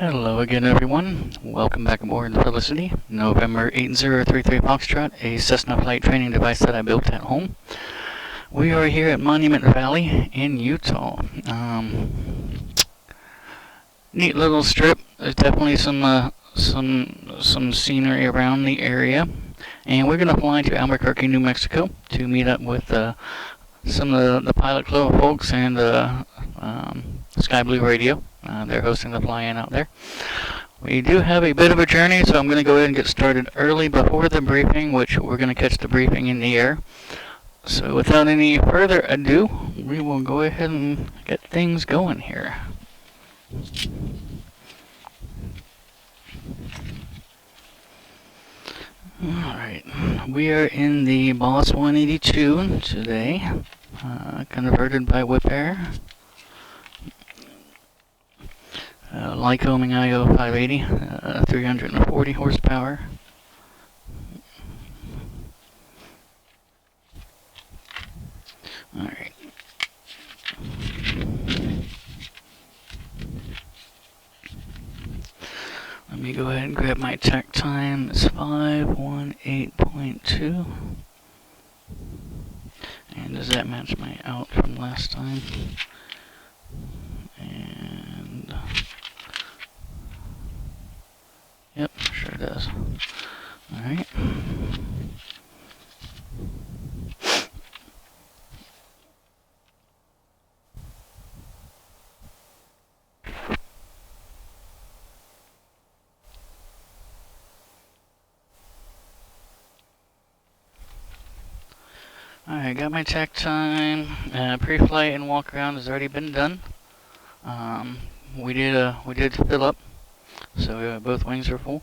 Hello again, everyone. Welcome back aboard the Felicity, November 8033 Foxtrot, a Cessna flight training device that I built at home. We are here at Monument Valley in Utah. Neat little strip. There's definitely some scenery around the area, and we're gonna fly to Albuquerque, New Mexico, to meet up with some of the Pilot Club folks and Sky Blue Radio. They're hosting the fly-in out there. We do have a bit of a journey, so I'm going to go ahead and get started early before the briefing, which we're going to catch the briefing in the air. So without any further ado, we will go ahead and get things going here. Alright, we are in the Boss 182 today, converted by VFR. Lycoming IO 580, 340 horsepower. Alright. Let me go ahead and grab my takt time. It's 518.2. And does that match my out from last time? And yep, sure does. Alright. Alright, got my takt time. Pre-flight and walk around has already been done. We did fill up, so both wings are full.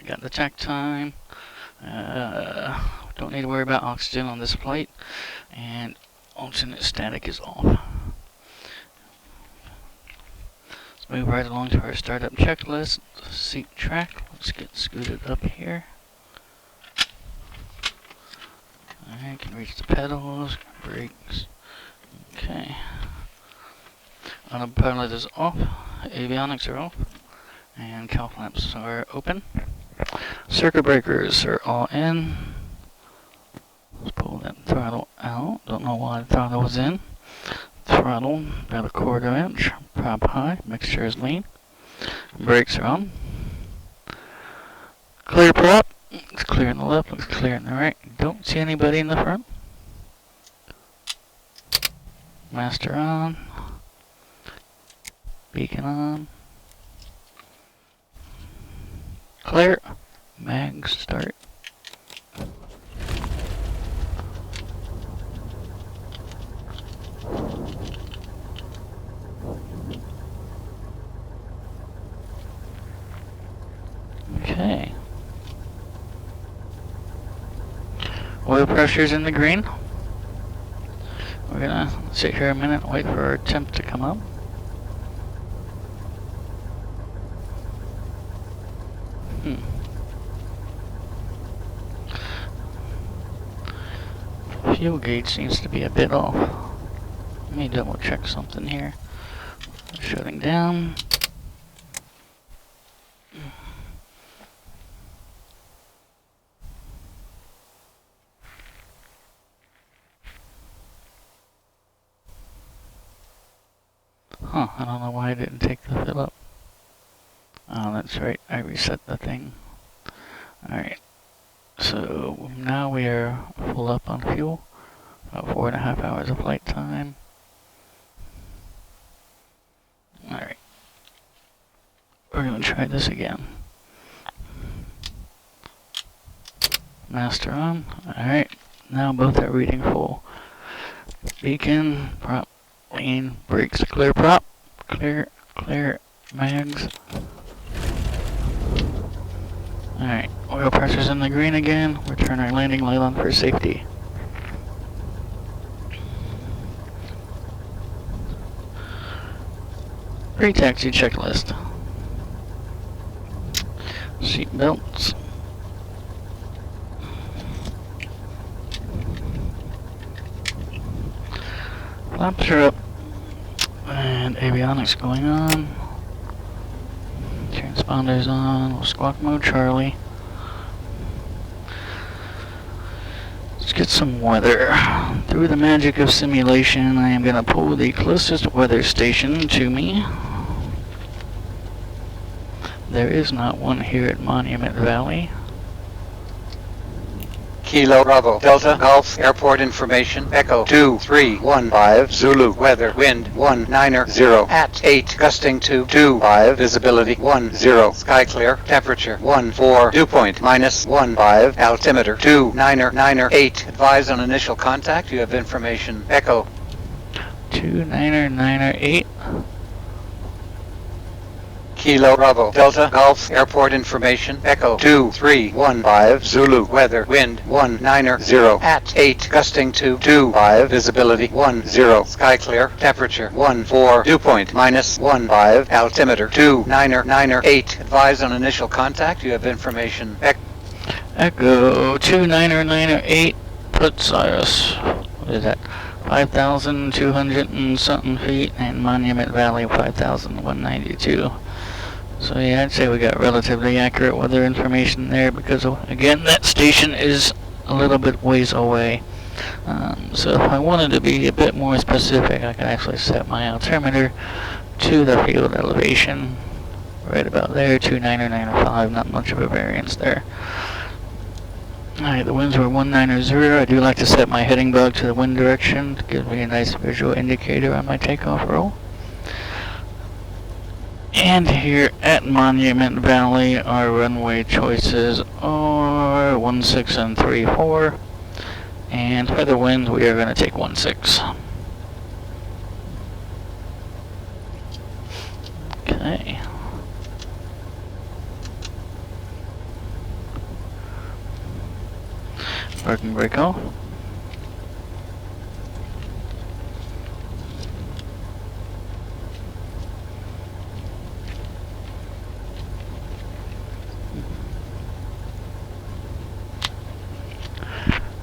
Got the takt time. Don't need to worry about oxygen on this flight, and alternate static is off. Let's move right along to our startup checklist. Seat track. Let's get scooted up here. Alright, can reach the pedals, brakes. Okay. Autopilot is off, avionics are off, and cowl flaps are open. Circuit breakers are all in. Let's pull that throttle out. Don't know why the throttle was in. Throttle, about 1/4 inch, prop high, mixture is lean. Brakes are on. Clear prop. Looks clear in the left, looks clear in the right. Don't see anybody in the front. Master on. Beacon on. Clear. Mags start. Okay. Oil pressure's in the green. We're gonna sit here a minute, wait for our temp to come up. Fuel gauge seems to be a bit off. Let me double check something here. Shutting down. Huh, I don't know why I didn't take the fill up. Oh, that's right, I reset the thing. Alright, so now we are full up on fuel. About 4.5 hours of flight time. Alright, we're going to try this again. Master on. Alright, now both are reading full. Beacon, prop, lean, brakes, clear prop, clear, mags. Alright, oil pressure's in the green again. Return our landing light on for safety. Pre-taxi checklist. Seat belts. Flaps are up. And avionics going on. Transponders on. Squawk mode Charlie. Let's get some weather. Through the magic of simulation, I am going to pull the closest weather station to me. There is not one here at Monument Valley. Kilo Bravo Delta Golf Airport information Echo 2315 Zulu weather wind 190 at 8 gusting to 25 visibility 10 sky clear temperature 14 dew point -15 altimeter 2998 advise on initial contact. You have information Echo 2998. Kilo Bravo Delta Golf Airport information Echo 2315 Zulu weather wind 190 at 8 gusting to 25 visibility 10 sky clear temperature 14 dew point -15 altimeter 2998 advise on initial contact. You have information Echo 2998. Put Cyrus. What is that? 5,200 and something feet, and Monument Valley 5,192. So yeah, I'd say we got relatively accurate weather information there because, again, that station is a little bit ways away. So if I wanted to be a bit more specific, I could actually set my altimeter to the field elevation right about there, 2995, not much of a variance there. Alright, the winds were 190. I do like to set my heading bug to the wind direction to give me a nice visual indicator on my takeoff roll. And here at Monument Valley, our runway choices are 16 and 34. And for the winds, we are going to take 16. Okay. Parking brake off.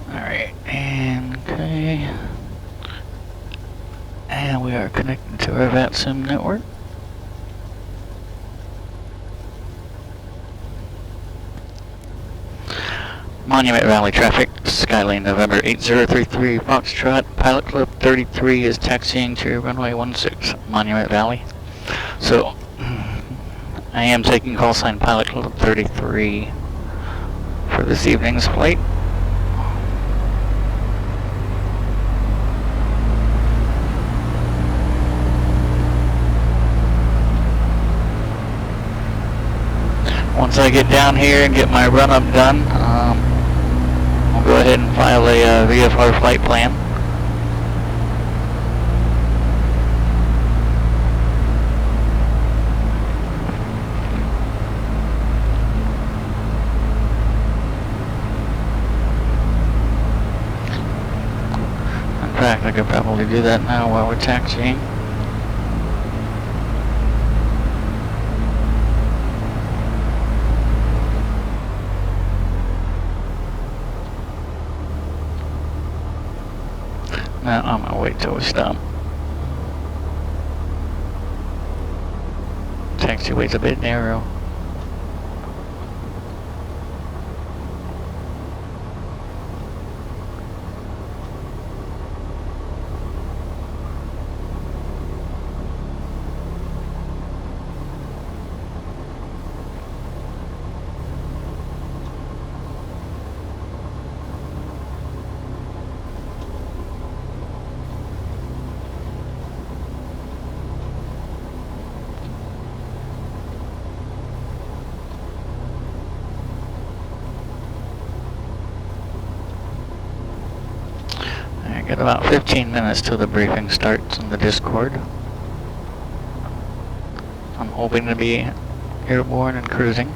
Alright, and okay. And we are connected to our VATSIM network. Monument Valley traffic, Skylane November 8033 Foxtrot, Pilot Club 33 is taxiing to runway 16, Monument Valley. So, I am taking call sign Pilot Club 33 for this evening's flight. Once I get down here and get my run-up done, I'll go ahead and file a VFR flight plan. In fact, I could probably do that now while we're taxiing. Now I'm gonna wait till we stop. Taxiway's a bit narrow. Got about 15 minutes till the briefing starts in the Discord. I'm hoping to be airborne and cruising.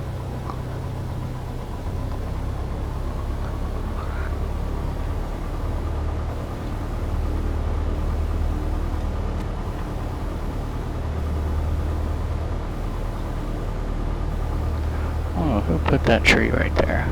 Oh, who put that tree right there?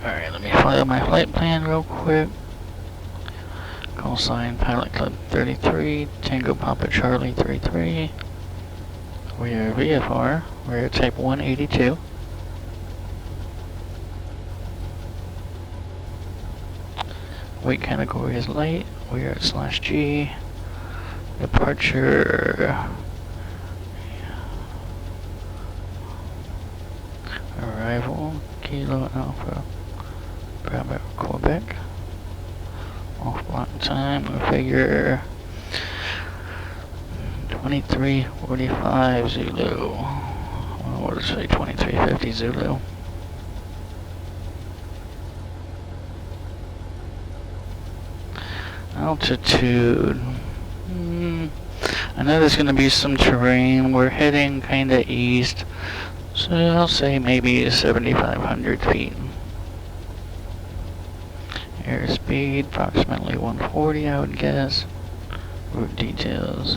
Alright, let me file my flight plan real quick. Call sign Pilot Club 33, Tango Papa Charlie 33. We are VFR, we're type 182. Weight category is light, we are at /G. Departure. Arrival, Kilo Alpha, Bravo, Quebec. Off block time, we figure 23:45 Zulu. What does it say? 23:50 Zulu. Altitude. I know there's going to be some terrain. We're heading kind of east, so I'll say maybe 7,500 feet. Airspeed approximately 140, I would guess. Route details.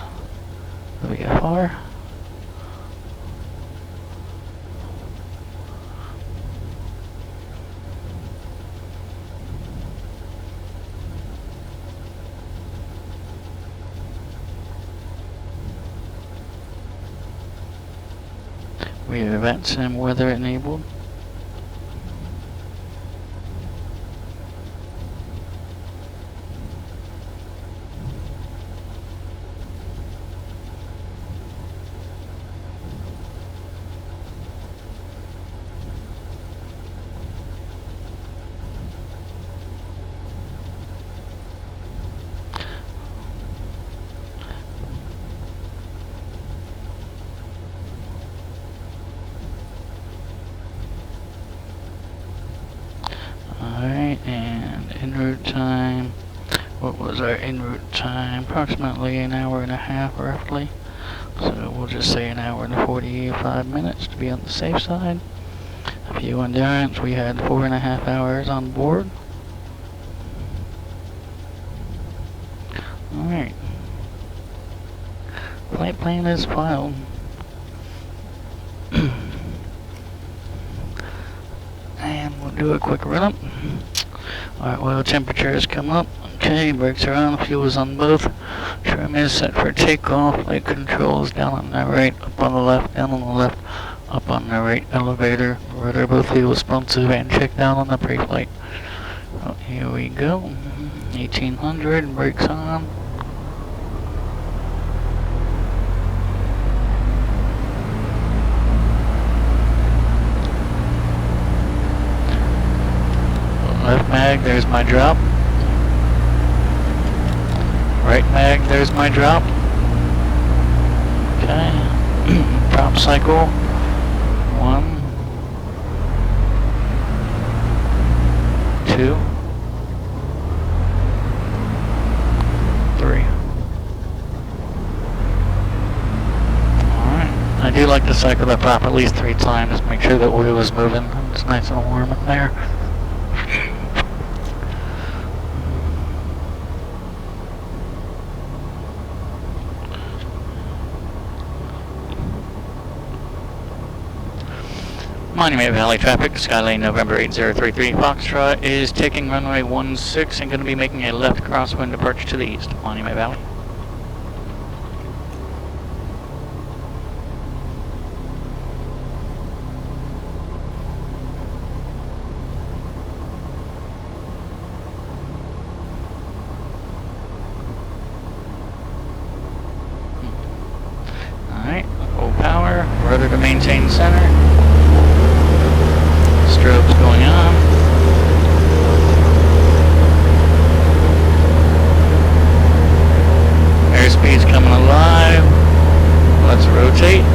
VFR. We have events and weather enabled. Alright, and en route time. What was our en route time? Approximately an hour and a half, roughly. So we'll just say an hour and 45 minutes to be on the safe side. A few endurance, we had 4.5 hours on board. Alright. Flight plan is filed. And we'll do a quick run up. Alright, oil temperature has come up. Okay, brakes are on, fuel is on both. Trim is set for takeoff. Light controls down on the right, up on the left, down on the left, up on the right. Elevator, rudder, both fuel responsive, and check down on the pre-flight. Oh, here we go. 1800, brakes on. Left mag, there's my drop. Right mag, there's my drop. Okay. Drop cycle. 1, 2, 3. Alright. I do like to cycle the prop at least 3 times, make sure the oil is moving. It's nice and warm in there. Monument Valley traffic, Skylane November 8033 Foxtrot is taking runway 16 and going to be making a left crosswind departure to the east. Monument Valley. Alright, full power, rudder to maintain center. Strobes going on. Airspeed's coming alive. Let's rotate.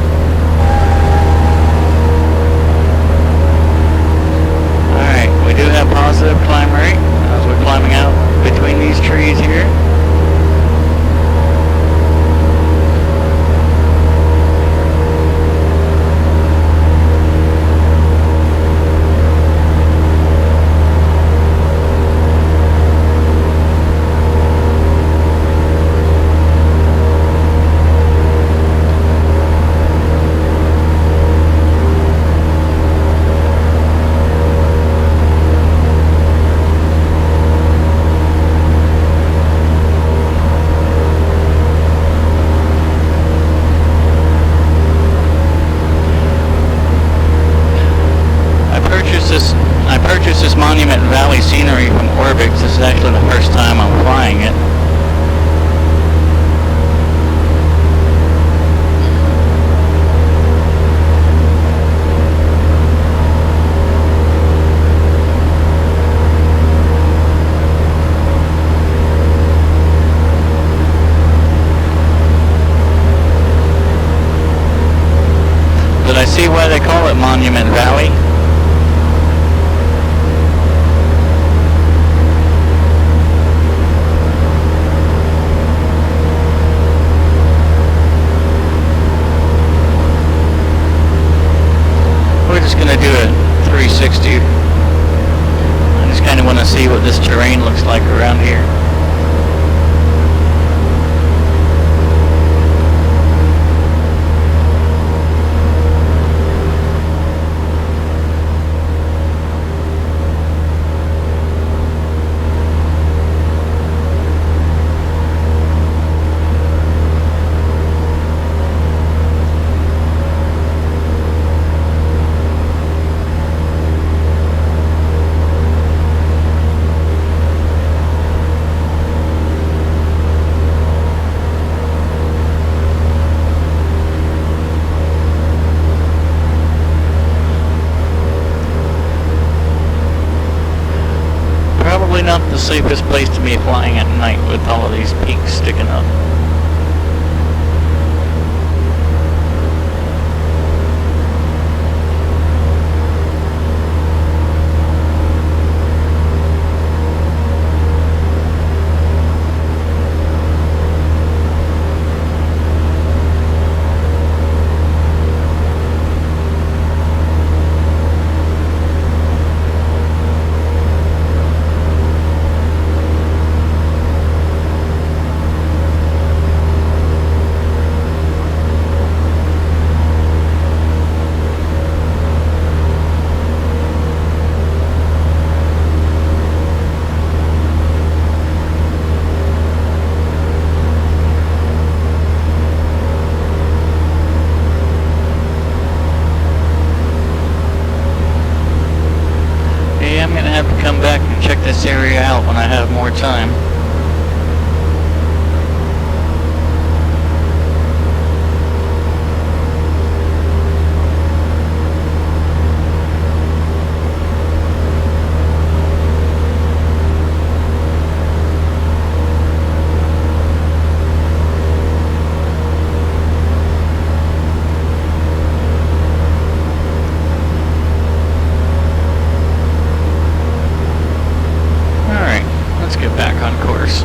Alright, we do have positive climb rate as we're climbing out between these trees here. Monument Valley scenery from orbit. This is actually the first time I'm flying it. Did I see why they call it Monument Valley? We're just going to do a 360. I just kind of want to see what this terrain looks like around here. Probably not the safest place to be flying at night with all of these peaks sticking up. I'm going to have to come back and check this area out when I have more time. Let's get back on course.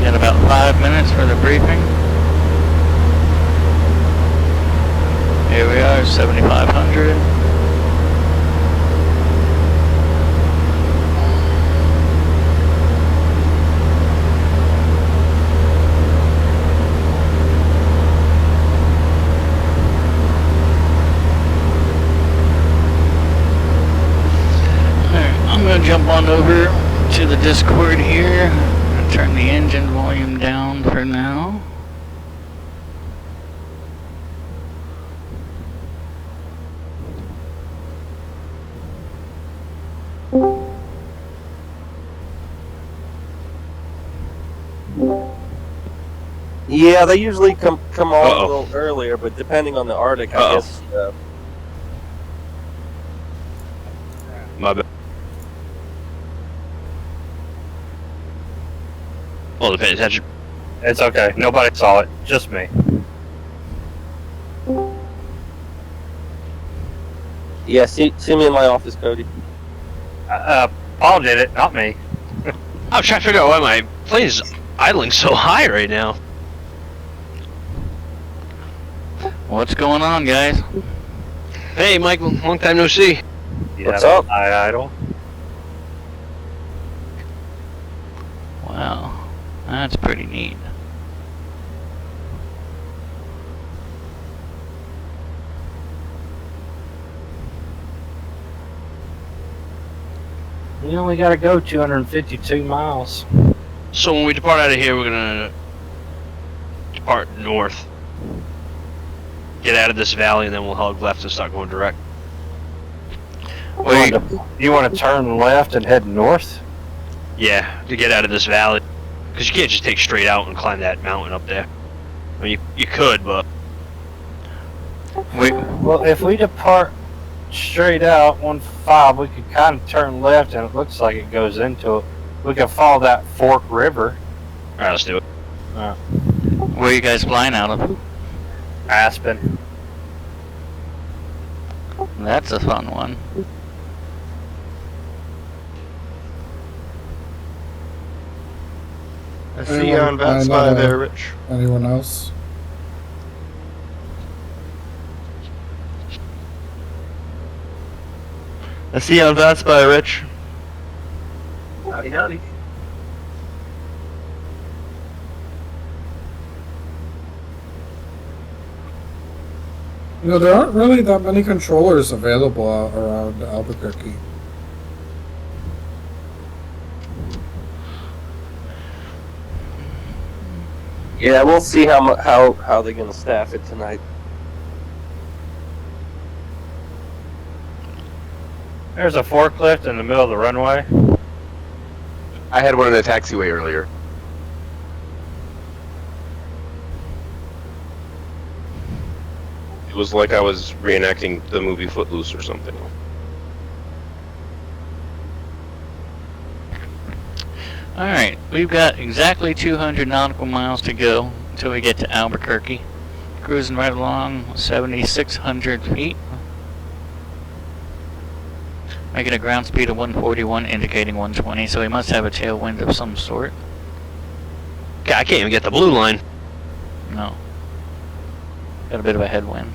Got about 5 minutes for the briefing. Here we are, 7,500. I'm going to jump on over to the Discord here and turn the engine volume down for now. Yeah, they usually come on a little earlier, but depending on the Arctic, I guess. My bad. Well, pay attention. It's okay. Nobody saw it. Just me. Yeah, see me in my office, Cody. Paul did it, not me. I was trying to figure out why my plane is idling so high right now. What's going on, guys? Hey, Mike, long time no see. Yeah, What's up? I idle. Wow, that's pretty neat. You only got to go 252 miles. So when we depart out of here, we're gonna depart north. Get out of this valley, and then we'll hug left and start going direct. Wait, You want to turn left and head north? Yeah, to get out of this valley. Because you can't just take straight out and climb that mountain up there. I mean, you could, but... wait, Well, if we depart straight out 15, we could kind of turn left, and it looks like it goes into it. We could follow that Fork River. Alright, let's do it. where are you guys flying out of? Aspen. That's a fun one. I see you on that side there, Rich. Anyone else? I see you on that side, Rich. Howdy, howdy. You know, there aren't really that many controllers available around Albuquerque. Yeah, we'll see how they're gonna staff it tonight. There's a forklift in the middle of the runway. I had one in the taxiway earlier. It was like I was reenacting the movie Footloose or something. Alright, we've got exactly 200 nautical miles to go until we get to Albuquerque. Cruising right along 7,600 feet. Making a ground speed of 141, indicating 120, so we must have a tailwind of some sort. God, I can't even get the blue line. No. Got a bit of a headwind.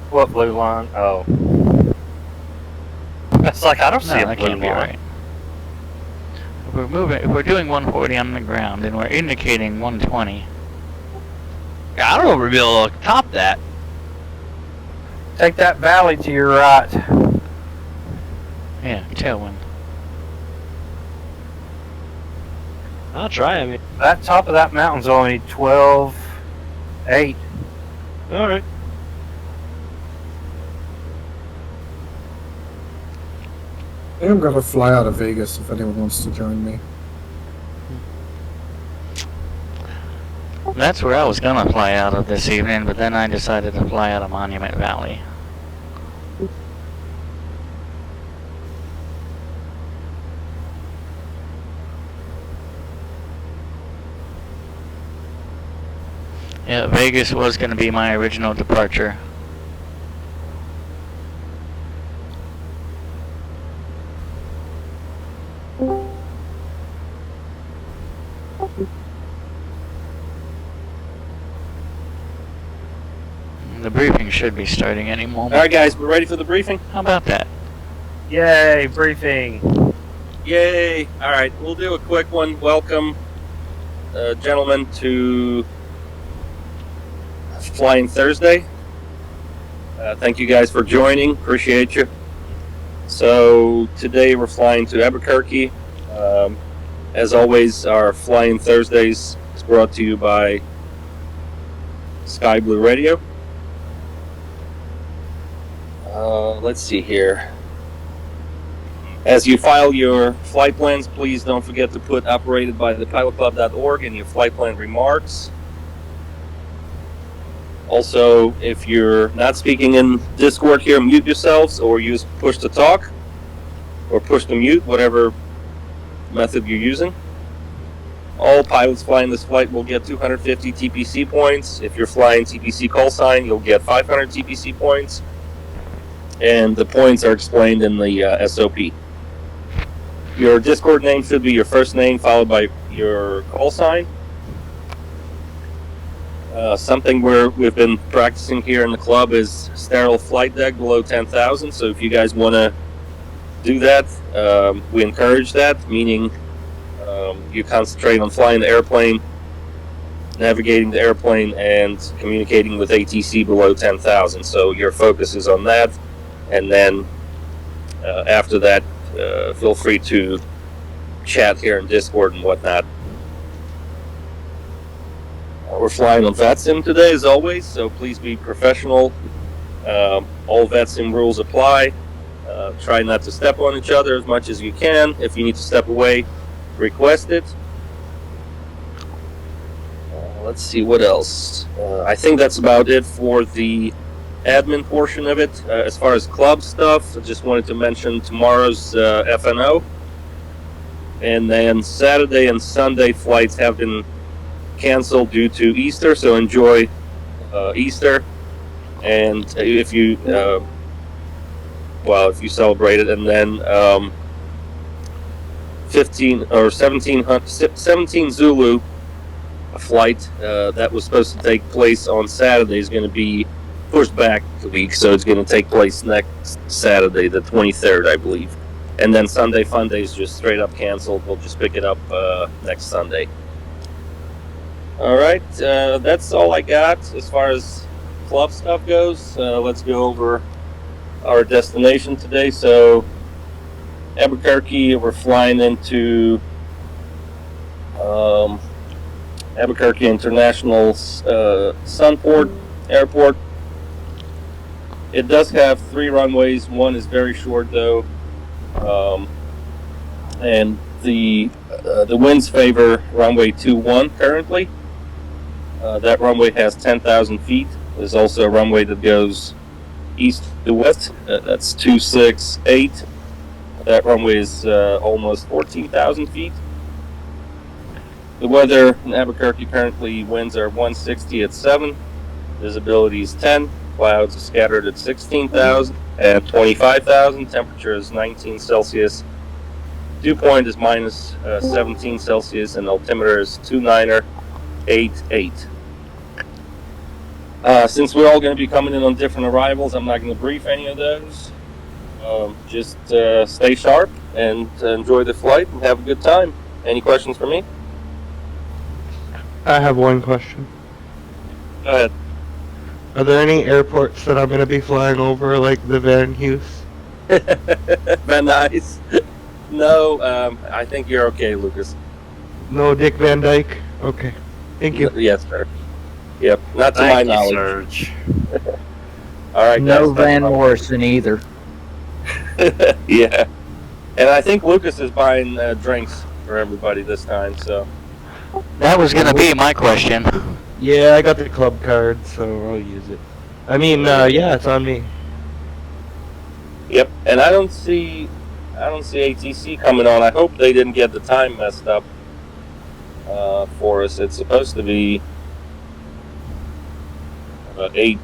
What blue line? Oh. It's like, I don't see No, a that blue can't be line. right. If we're doing 140 on the ground and we're indicating 120. God, I don't know if we'll be able to top that. Take that valley to your right. Yeah, tailwind. I'll try, I mean. That top of that mountain's only 12.8. Alright. I think I'm gonna fly out of Vegas if anyone wants to join me. That's where I was gonna fly out of this evening, but then I decided to fly out of Monument Valley. Yeah, Vegas was gonna be my original departure. The briefing should be starting any moment. Alright guys, we're ready for the briefing? How about that? Yay, briefing. Yay! Alright, we'll do a quick one. Welcome, gentlemen, to Flying Thursday. Thank you guys for joining. Appreciate you. So, today we're flying to Albuquerque. As always, our Flying Thursdays is brought to you by Sky Blue Radio. Let's see here. As you file your flight plans, please don't forget to put operated by thepilotclub.org in your flight plan remarks. Also, if you're not speaking in Discord here, mute yourselves or use push to talk or push to mute, whatever method you're using. All pilots flying this flight will get 250 TPC points. If you're flying TPC call sign, you'll get 500 TPC points. And the points are explained in the SOP. Your Discord name should be your first name followed by your call sign. Something we've been practicing here in the club is sterile flight deck below 10,000. So if you guys want to do that, we encourage that, meaning you concentrate on flying the airplane navigating the airplane and communicating with ATC below 10,000. So your focus is on that, and then after that, feel free to chat here in Discord and whatnot. We're flying on VATSIM today, as always, so please be professional. All VATSIM rules apply. Try not to step on each other as much as you can. If you need to step away, request it. Let's see what else. I think that's about it for the admin portion of it. As far as club stuff, I just wanted to mention tomorrow's FNO. And then Saturday and Sunday flights have been canceled due to Easter, so enjoy Easter. And if you celebrate it, and then 17 Zulu, a flight that was supposed to take place on Saturday is going to be pushed back a week, so it's going to take place next Saturday, the 23rd, I believe. And then Sunday Funday is just straight up canceled. We'll just pick it up next Sunday. All right, that's all I got as far as club stuff goes. Let's go over our destination today. So Albuquerque, we're flying into Albuquerque International Sunport Airport. It does have 3 runways. One is very short though, and the winds favor runway 21 currently. That runway has 10,000 feet. There's also a runway that goes east to west. That's 268. That runway is almost 14,000 feet. The weather in Albuquerque currently, winds are 160 at 7. Visibility is 10. Clouds are scattered at 16,000 and 25,000. Temperature is 19 Celsius. Dew point is minus 17 Celsius, and altimeter is 2988. Since we're all going to be coming in on different arrivals, I'm not going to brief any of those. Just stay sharp and enjoy the flight and have a good time. Any questions for me? I have one question. Go ahead. Are there any airports that I'm going to be flying over, like the Van Hughes? Van Nuys? No, I think you're okay, Lucas. No Dick Van Dyke? Okay. Thank you. Yes, sir. Yep, not to my knowledge. Serge. All right, No guys, Van Morrison either. Yeah, and I think Lucas is buying drinks for everybody this time. So That was gonna be my question. Yeah, I got the club card, so I'll use it. I mean, yeah, it's on me. yep, and I don't see ATC coming on. I hope they didn't get the time messed up for us. It's supposed to be 8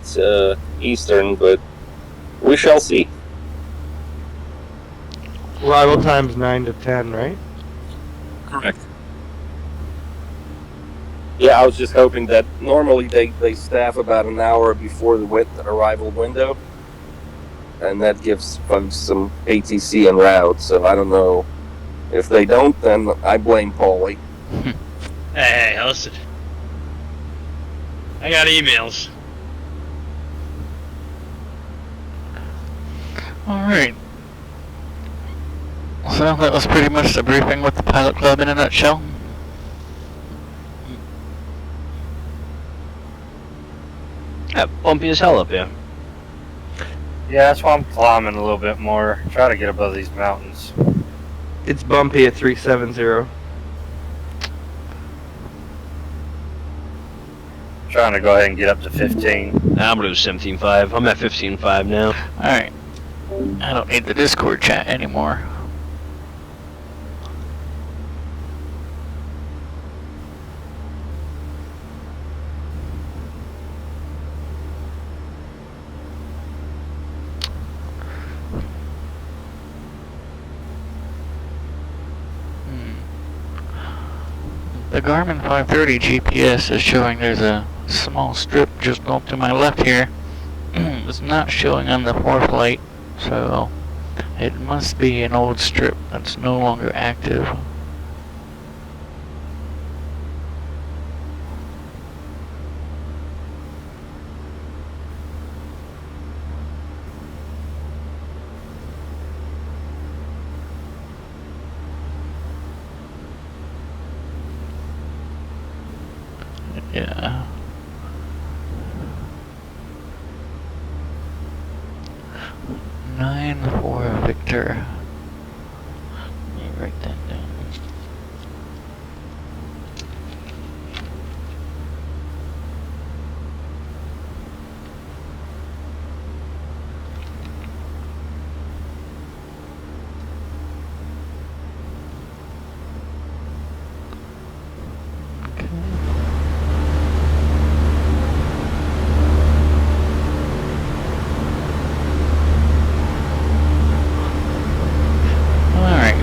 Eastern, but we shall see. Arrival time's 9 to 10, right? Correct. Yeah, I was just hoping that normally they staff about an hour before the arrival window, and that gives folks some ATC en route. So I don't know. If they don't, then I blame Paulie. Hey, listen. I got emails. Alright. So that was pretty much the briefing with the Pilot Club in a nutshell. Yeah, bumpy as hell up here. Yeah, that's why I'm climbing a little bit more. Try to get above these mountains. It's bumpy at 370. Trying to go ahead and get up to 15. Nah, I'm gonna do 17.5. I'm at 15.5 now. Alright. I don't need the Discord chat anymore. The Garmin 530 GPS is showing there's a small strip just off to my left here. It's not showing on the 4th light, so it must be an old strip that's no longer active. Yeah. Nine for Victor. Let me write that down.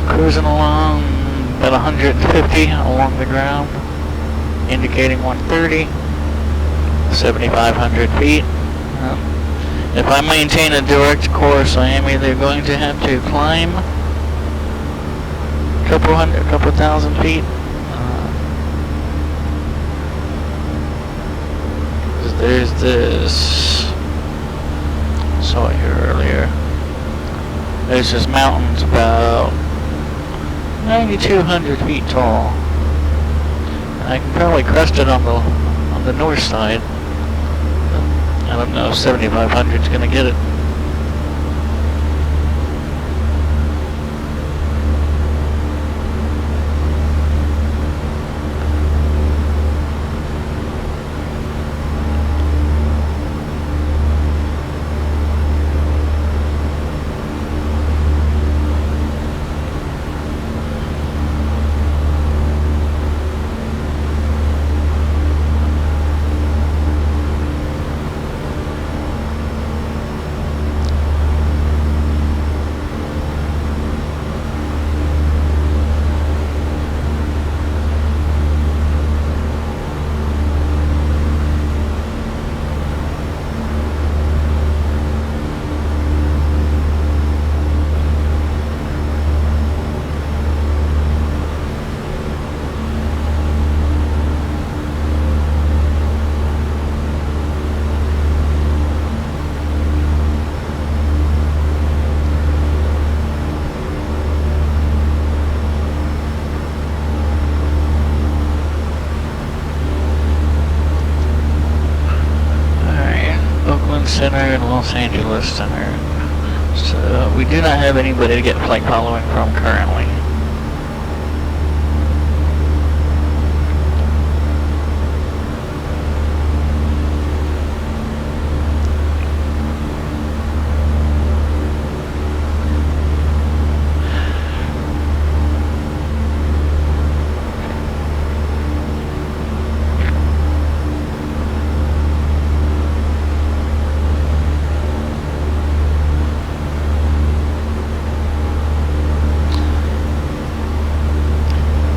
Cruising along about 150 along the ground, indicating 130, 7,500 feet. If I maintain a direct course, I am either going to have to climb a couple thousand feet. There's this, saw it here earlier. There's this mountain's about 9,200 feet tall. I can probably crest it on the north side. I don't know if 7,500 is gonna get it. Center and Los Angeles Center. So we do not have anybody to get flight following from currently.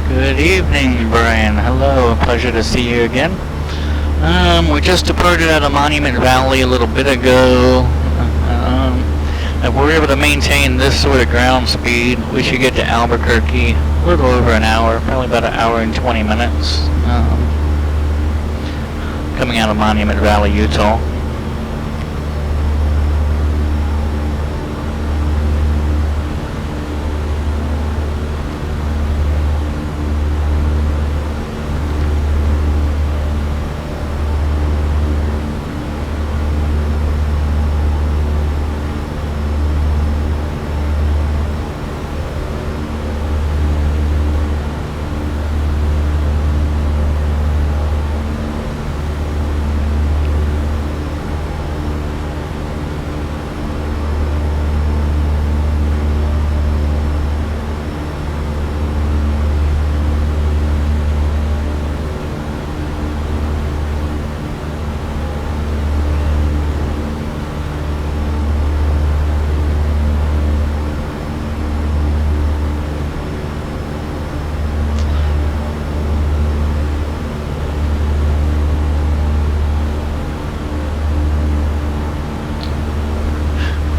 Good evening, Brian. Hello, a pleasure to see you again. We just departed out of Monument Valley a little bit ago. If we're able to maintain this sort of ground speed, we should get to Albuquerque a little over an hour, probably about an hour and 20 minutes. Coming out of Monument Valley, Utah.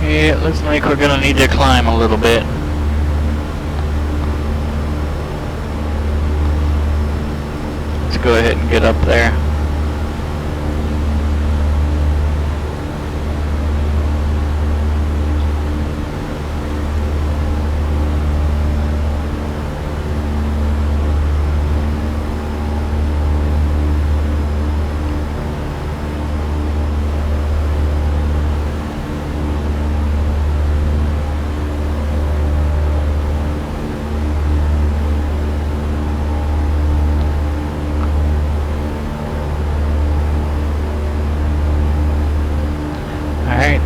Yeah, it looks like we're gonna need to climb a little bit. Let's go ahead and get up there.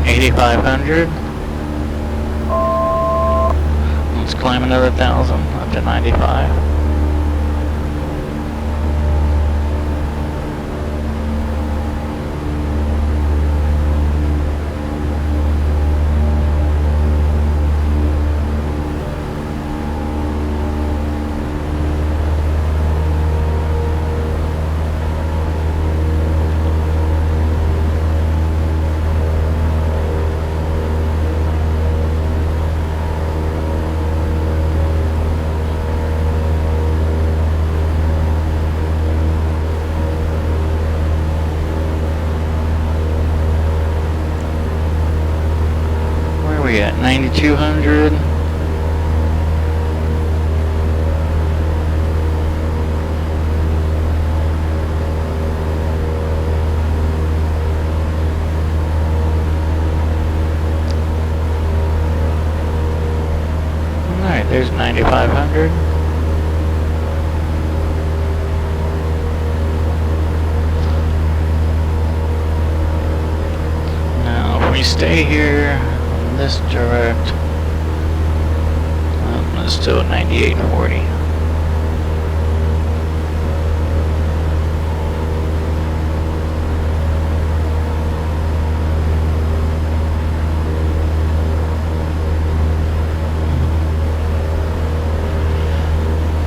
8,500. Let's climb another 1,000 up to 95. We at 9,200. Alright, there's 9,500. Now, if we stay here this direct, let's do a 9840.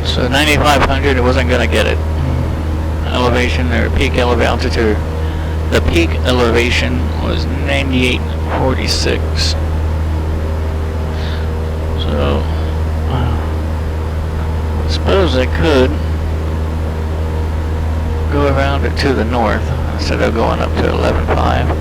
So 9,500, it wasn't gonna get it. Elevation or peak altitude. The peak elevation was 9846. So, I suppose I could go around it to the north instead of going up to 11.5.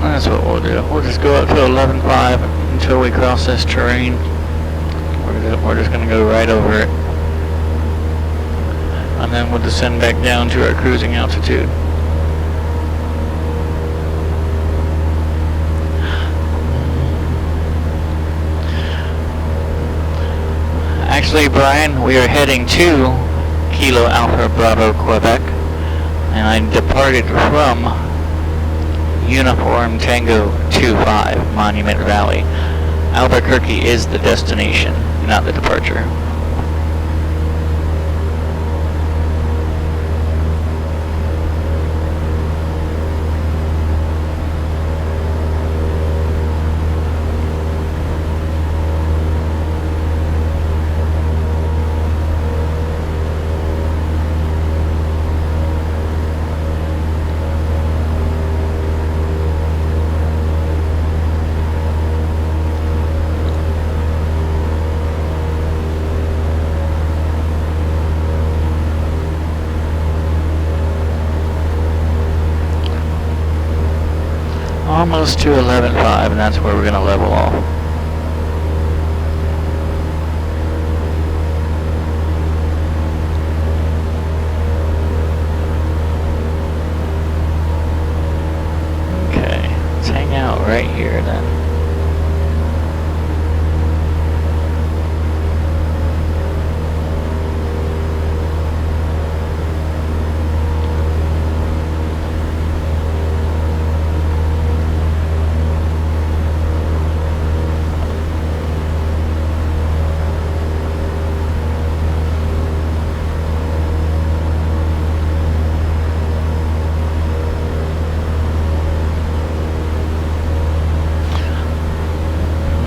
That's what we'll do. We'll just go up to 11.5 until we cross this terrain. We're just going to go right over it. And then we'll descend back down to our cruising altitude. Actually, Brian, we are heading to Kilo Alpha Bravo, Quebec. And I departed from Uniform Tango 25, Monument Valley. Albuquerque is the destination, not the departure. Almost to 11.5, and that's where we're going to level off. Okay, let's hang out right here then.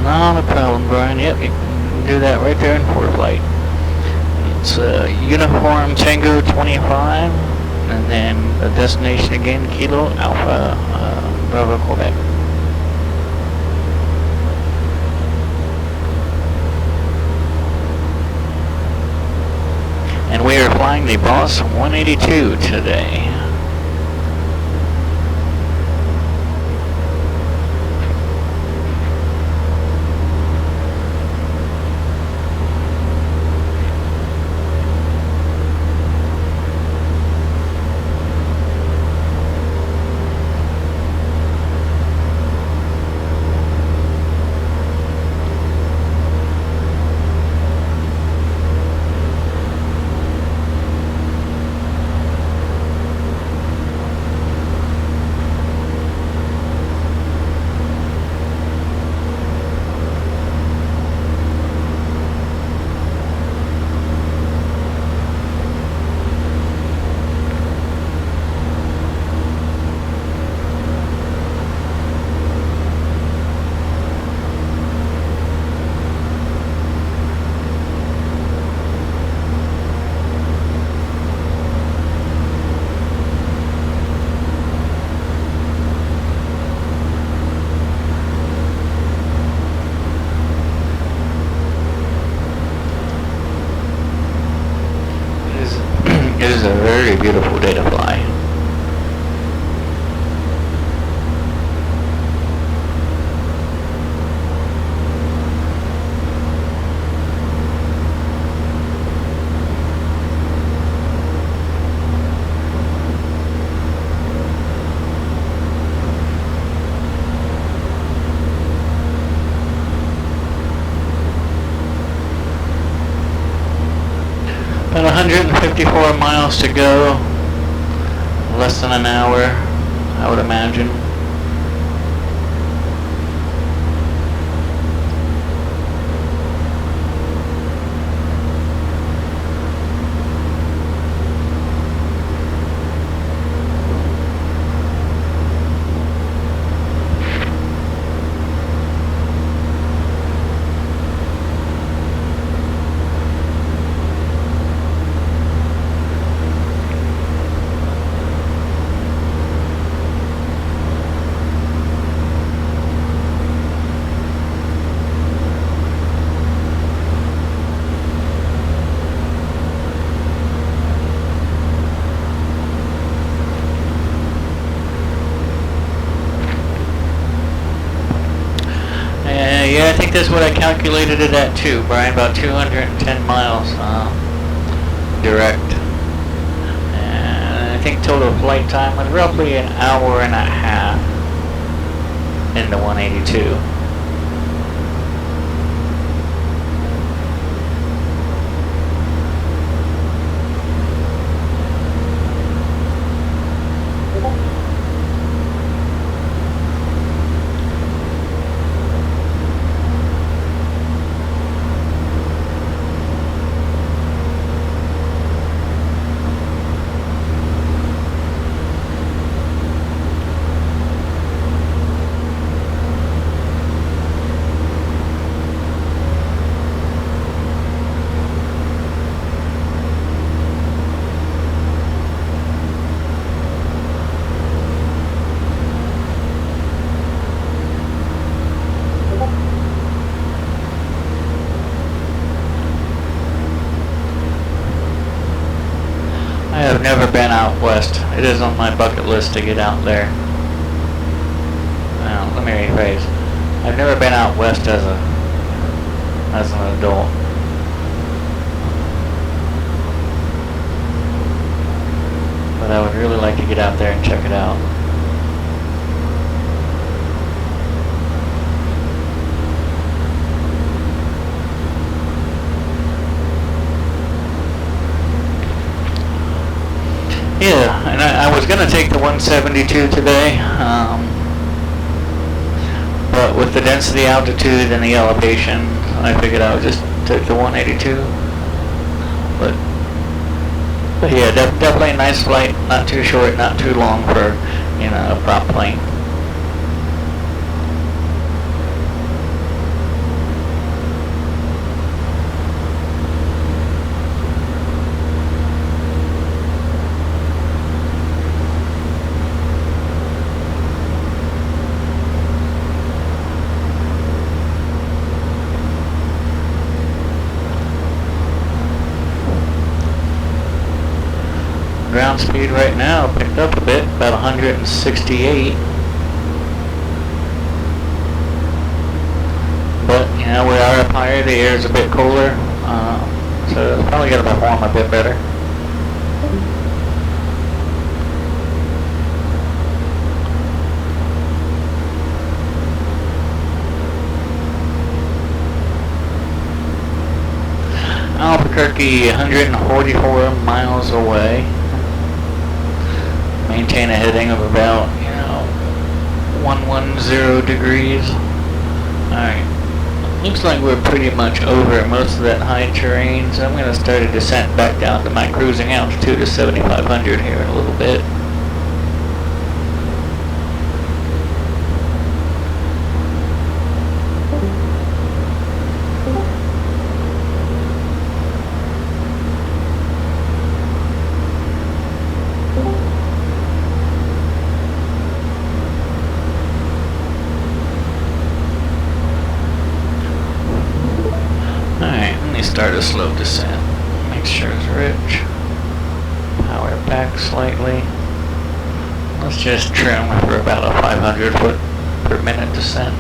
Not a problem, Brian. Yep, you can do that right there in Fort Flight. It's Uniform Tango 25, and then the destination again, Kilo Alpha Bravo, Quebec. And we are flying the Boss 182 today. It is a very beautiful day to fly. About 154 miles to go. Less than an hour, I would imagine. Yeah, I think that's what I calculated it at too, Brian, about 210 miles direct. And I think total flight time was roughly an hour and a half in the 182. I have never been out west. It is on my bucket list to get out there. Well, let me rephrase. I've never been out west as an adult. But I would really like to get out there and check it out. Yeah, and I was going to take the 172 today, but with the density, altitude, and the elevation, I figured I would just take the 182. But yeah, definitely a nice flight, not too short, not too long for, a prop plane. Ground speed right now picked up a bit, about 168. But, we are up higher, the air is a bit cooler, so it's probably going to perform a bit better. Albuquerque, 144 miles away. Maintain a heading of about, 110 degrees. Alright. Looks like we're pretty much over most of that high terrain, so I'm going to start a descent back down to my cruising altitude of 7,500 here in a little bit. Start a slow descent. Make sure it's rich. back slightly. Let's just trim for about a 500 foot per minute descent.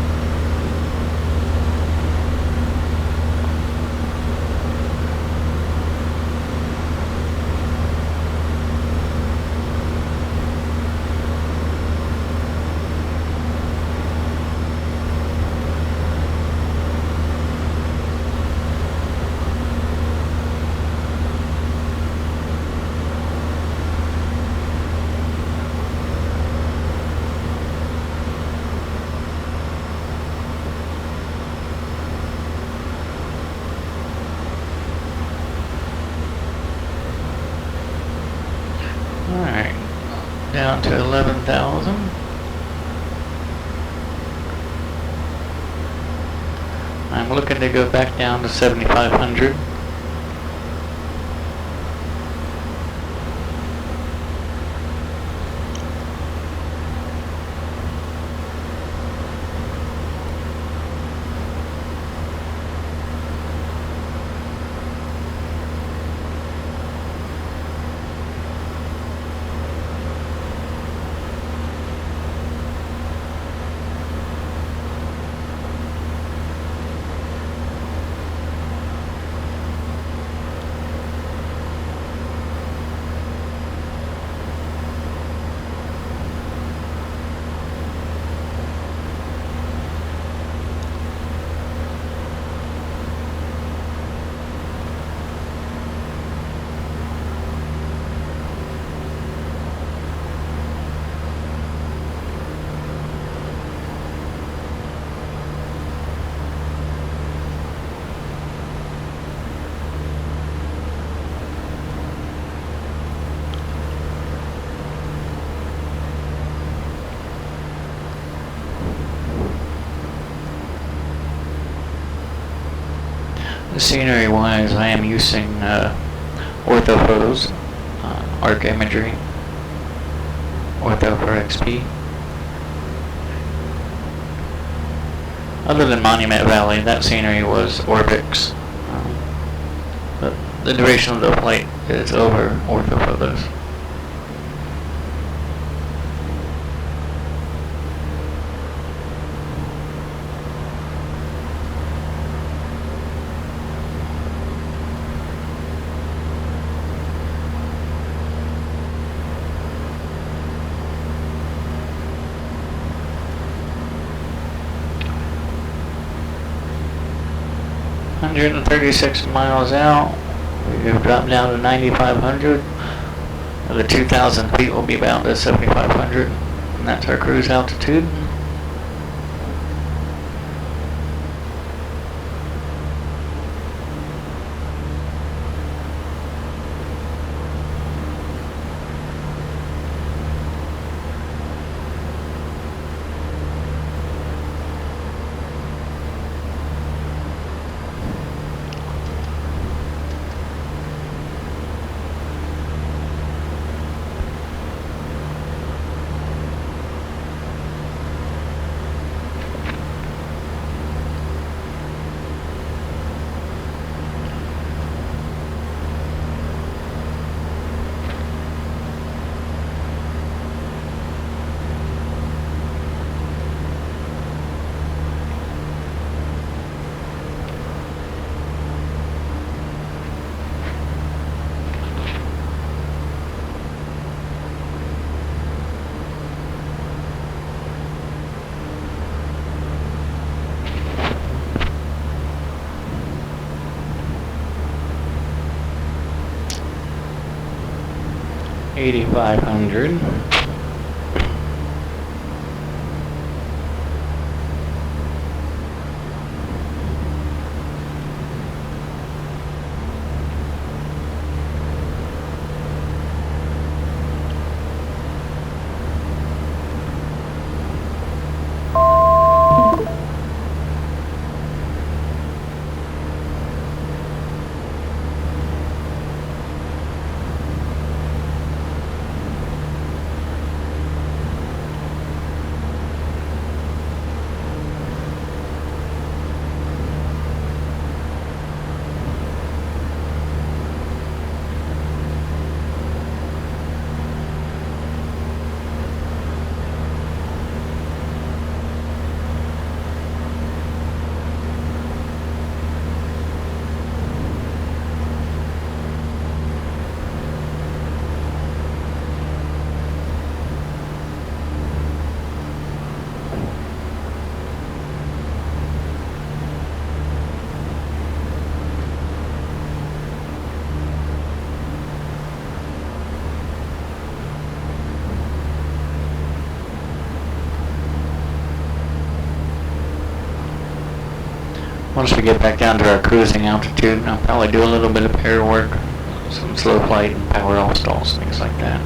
Alright, down to 11,000. I'm looking to go back down to 7,500. Scenery wise, I am using orthophotos, arc imagery, ortho for XP. Other than Monument Valley, that scenery was Orbix. But the duration of the flight is over orthophotos. $136 miles out. We've dropped down to 9,500. The 2,000 feet will be about to 7,500, and that's our cruise altitude. $8,500. once we get back down to our cruising altitude, I'll probably do a little bit of air work, some slow flight and power off stalls, things like that.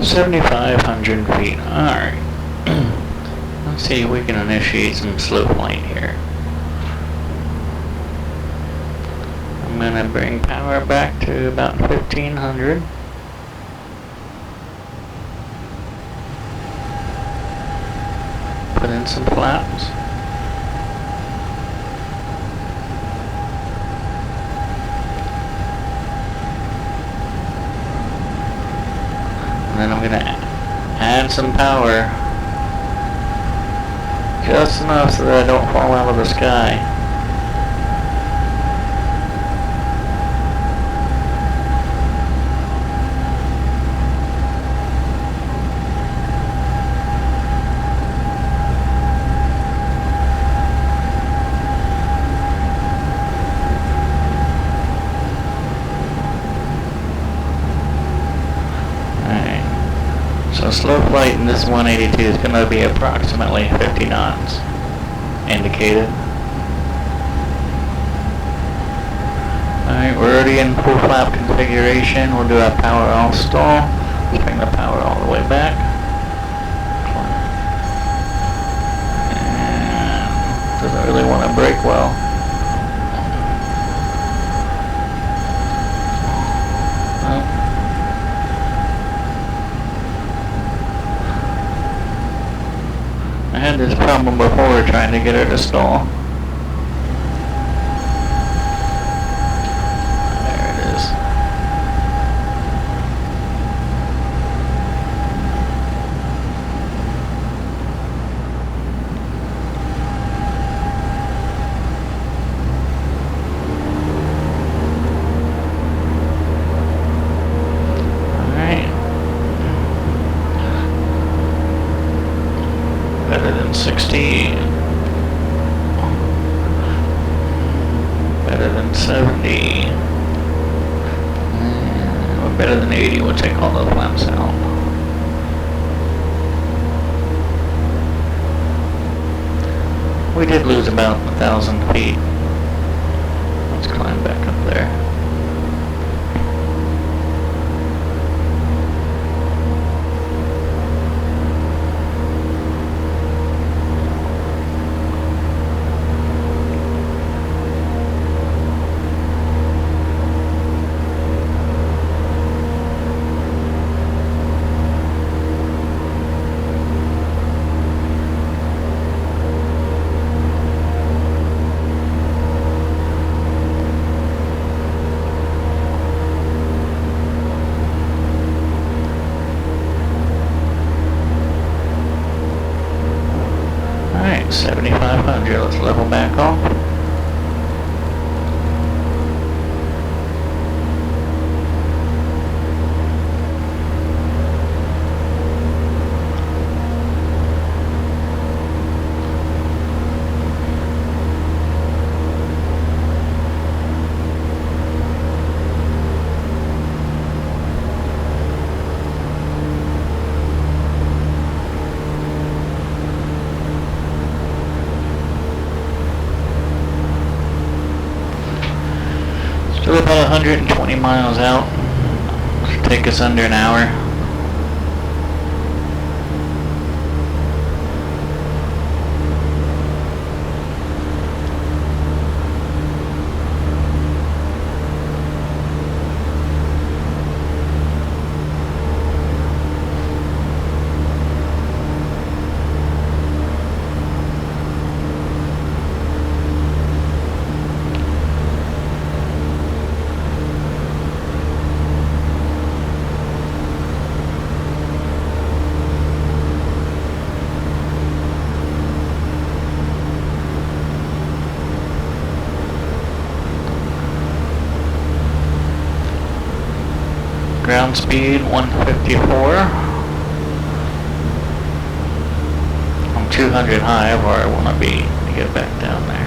$7,500 feet. Alright. Let's see if we can initiate some slow flight here. I'm gonna bring power back to about 1500. Put in some flaps. And then I'm gonna add some power, just enough so that I don't fall out of the sky. So slow flight in this 182 is going to be approximately 50 knots indicated. Alright, we're already in full flap configuration. We'll do our power off stall. Bring the power all the way back. And doesn't really want to brake well. I had this problem before trying to get her to stall. There it is. Better than 60. Better than 70. Or better than 80. We'll take all those flaps out. We did lose about 1,000 feet. Let's climb back up there. Alright, 7,500. Let's level back off. Still about 120 miles out. Should take us under an hour. ground speed 154. I'm 200 high where I want to be to get back down there.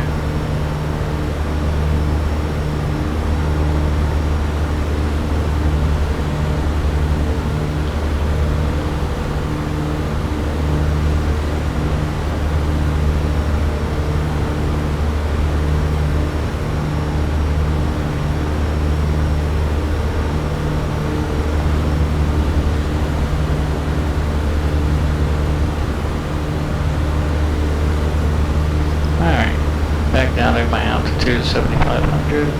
Back down to my altitude, 7,500.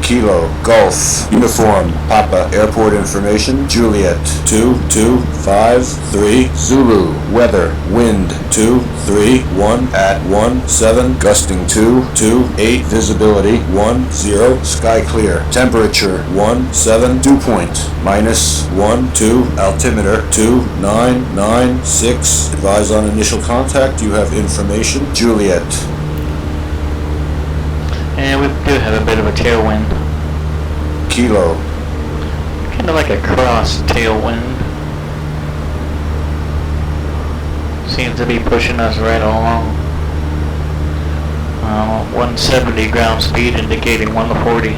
Kilo, Golf, Uniform, Papa, Airport Information, Juliet, 2253, Zulu, Weather, Wind, 231 at 17, gusting 228, Visibility, 10, Sky Clear, Temperature, 17, dew point, -12, Altimeter, 2996, advise on initial contact, you have information, Juliet. And we do have a bit of a tailwind. Kilo. Kind of like a cross tailwind. Seems to be pushing us right along. 170 ground speed indicating 140.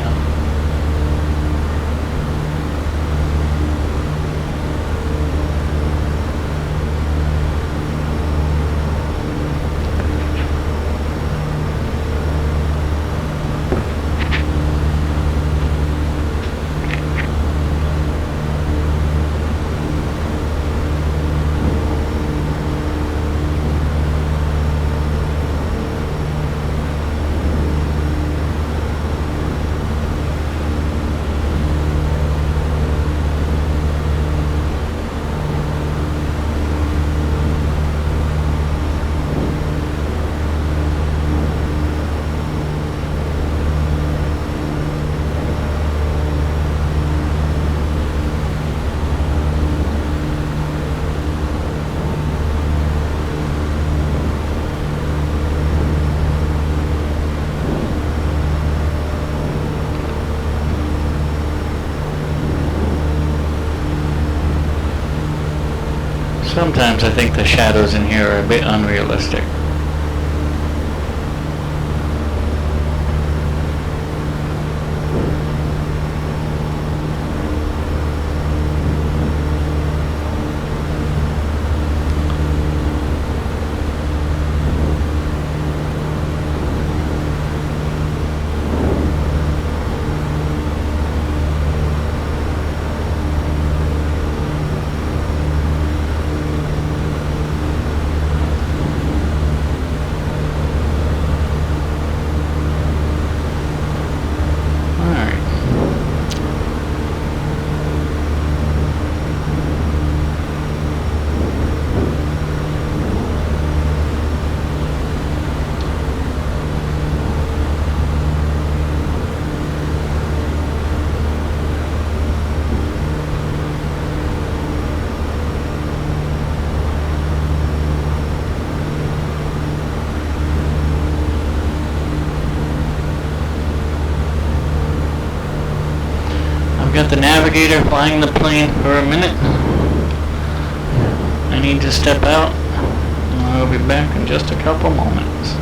Sometimes I think the shadows in here are a bit unrealistic. Got the navigator flying the plane for a minute. I need to step out. I'll be back in just a couple moments.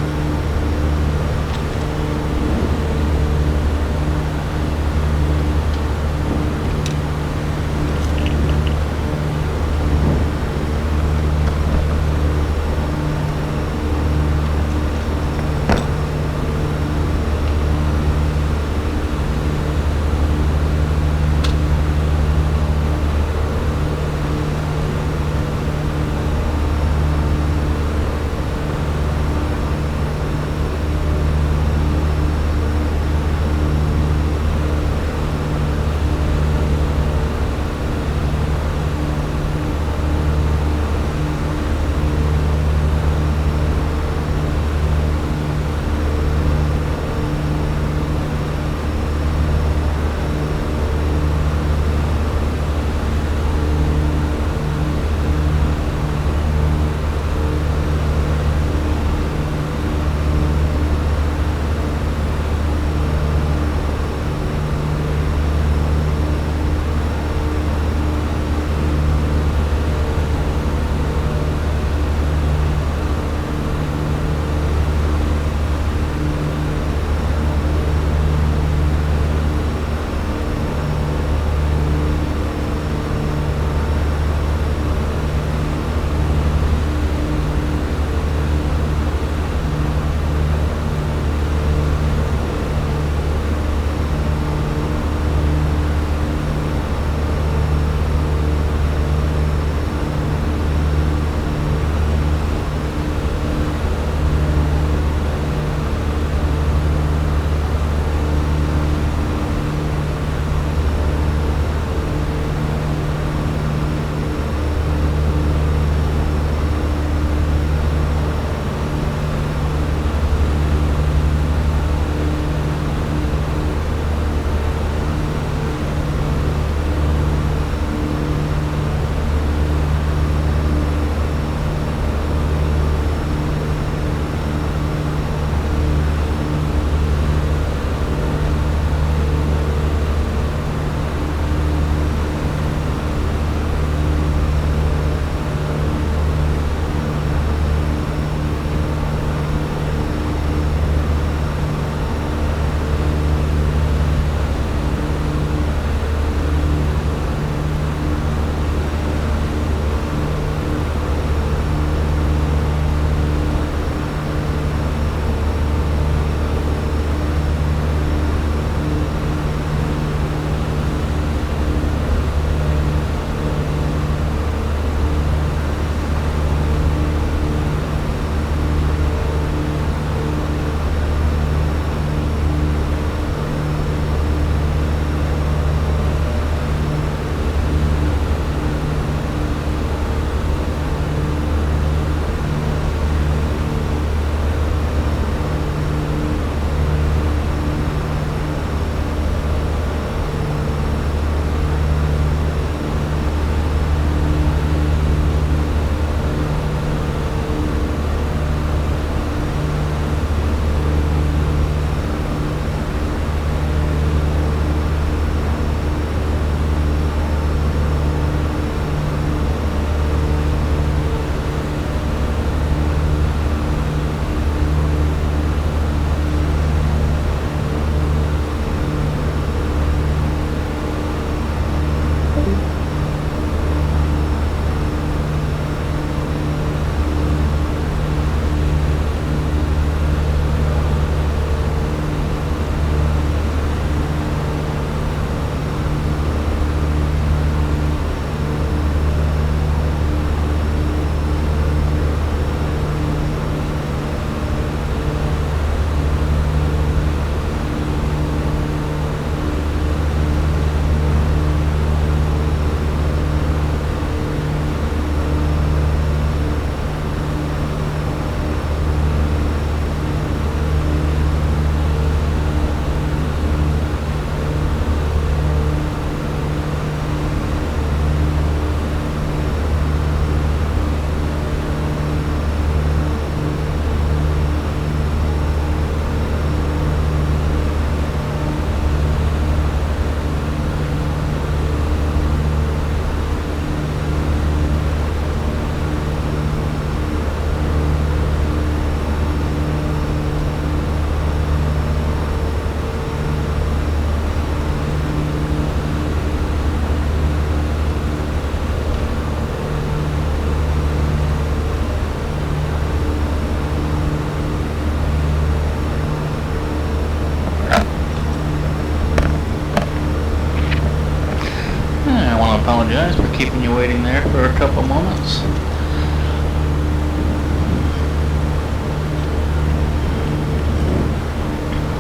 apologize for keeping you waiting there for a couple moments.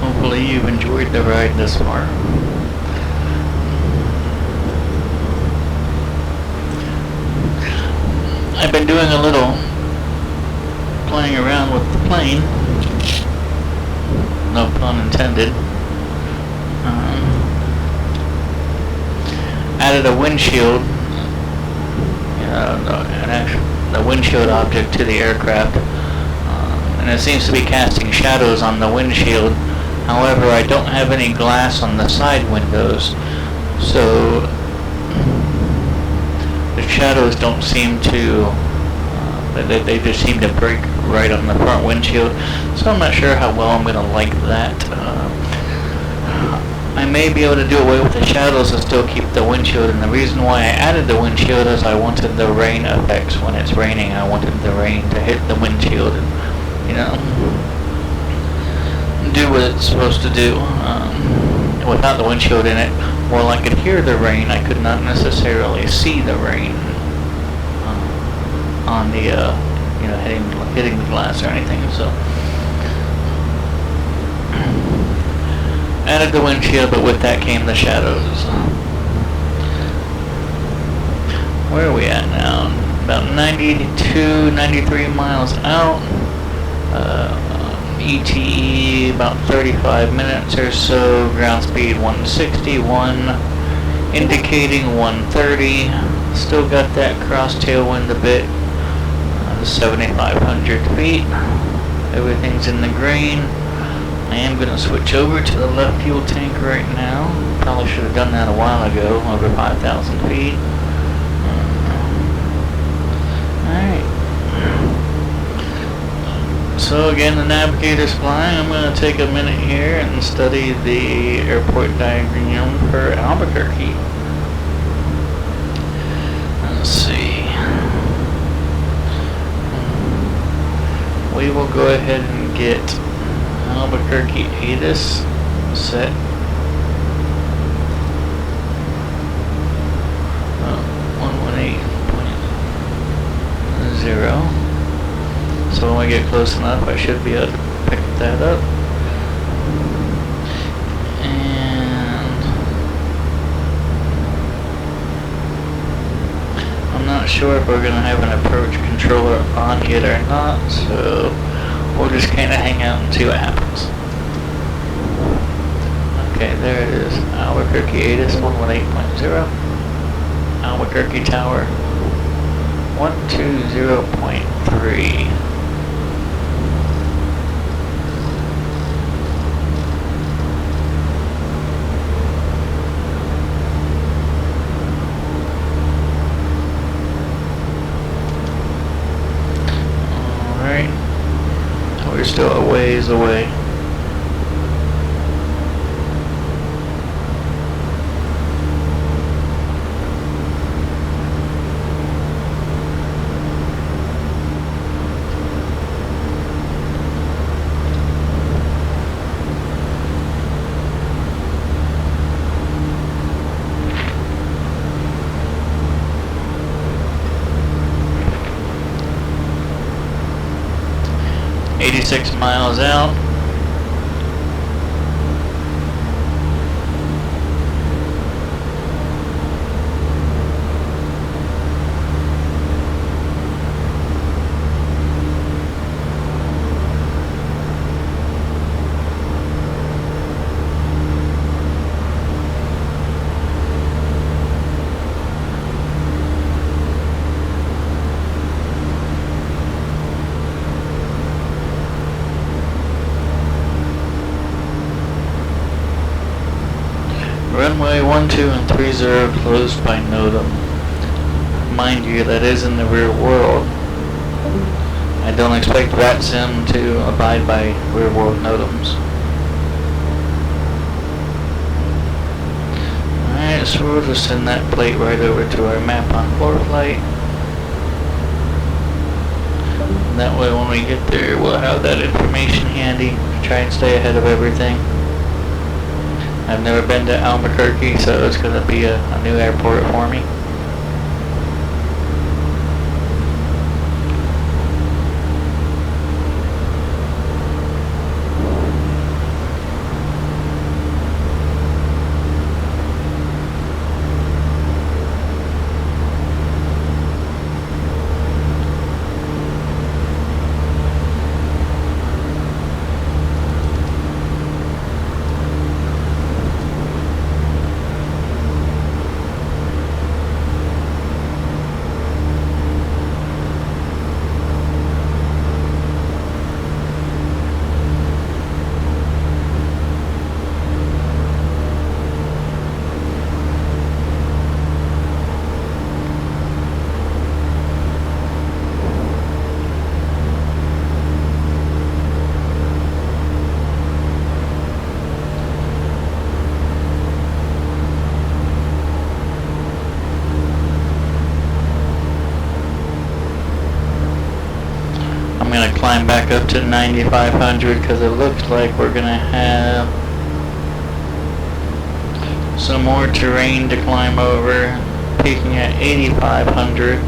Hopefully you've enjoyed the ride this far. I've been doing a little playing around with the plane. No pun intended. Added a windshield, the windshield object to the aircraft, and it seems to be casting shadows on the windshield. However, I don't have any glass on the side windows, so the shadows don't seem to, they just seem to break right on the front windshield, so I'm not sure how well I'm going to like that. I may be able to do away with the shadows and still keep the windshield, and the reason why I added the windshield is I wanted the rain effects when it's raining. I wanted the rain to hit the windshield and, do what it's supposed to do. Without the windshield in it, while I could hear the rain, I could not necessarily see the rain on the, hitting the glass or anything, so. Added the windshield, but with that came the shadows. Where are we at now? About 92, 93 miles out. ETE about 35 minutes or so. Ground speed 161. Indicating 130. Still got that cross tailwind a bit. 7,500 feet. Everything's in the green. I am going to switch over to the left fuel tank right now. Probably should have done that a while ago, over 5,000 feet. Alright. So again, the navigator's flying. I'm going to take a minute here and study the airport diagram for Albuquerque. Let's see. We will go ahead and get Albuquerque ATIS set. 118.0. So when we get close enough, I should be able to pick that up. And I'm not sure if we're going to have an approach controller on yet or not, so we'll just kind of hang out and see what happens. Okay, there it is. Albuquerque ATIS 118.0. Albuquerque Tower 120.3. Alright. We're still a ways away. Miles out. Runway 12 and 30 closed by NOTAM. Mind you, that is in the rear world. I don't expect VATSIM to abide by rear world NOTAMs. Alright, so we'll just send that plate right over to our map on floor flight. And that way when we get there, we'll have that information handy to try and stay ahead of everything. I've never been to Albuquerque, so it's going to be a new airport for me. climb back up to 9,500 because it looks like we're gonna have some more terrain to climb over, peaking at 8,500.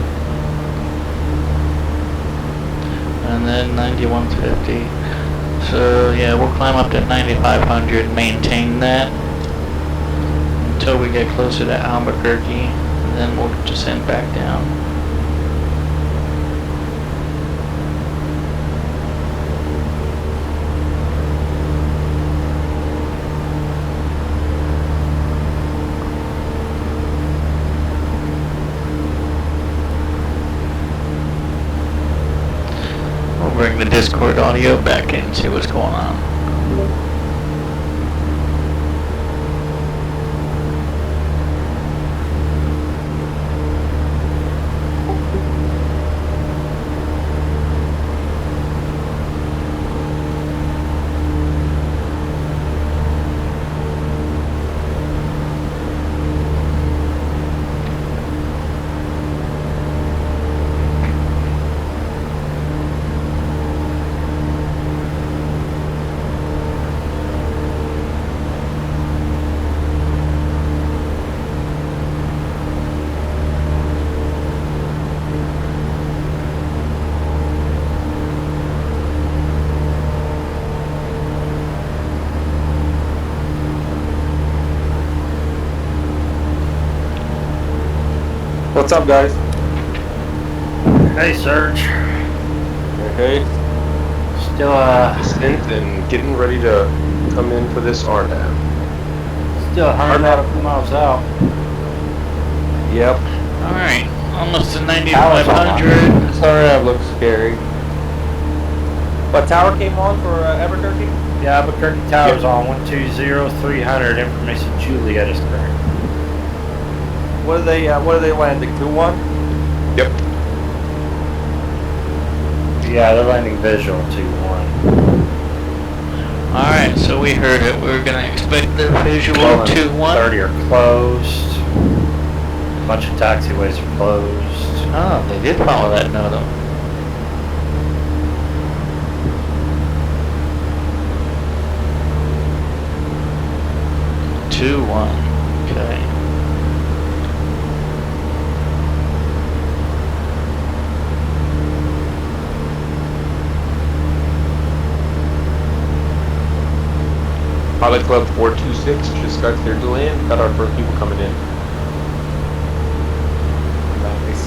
And then 9150. So yeah, we'll climb up to 9,500, maintain that until we get closer to Albuquerque, and then we'll descend back down. Bring the Discord audio back in and see what's going on. What's up, guys? Hey, Serge. Okay. Still, Descent and getting ready to come in for this RNAV. still 100 miles out. Yep. Alright, almost to 9,500. Sorry, that looks scary. What tower came on for Albuquerque? Yeah, Albuquerque Tower's on 120-300. Information Juliet is correct. What are they landing? 2-1? Yep. Yeah, they're landing visual 2-1. Alright, so we heard it. We're gonna expect the visual 2-1. 30 are closed. A bunch of taxiways are closed. Oh, they did follow that note. 2-1. Okay. Pilot Club 426 just got cleared to land. Got our first people coming in. Nice.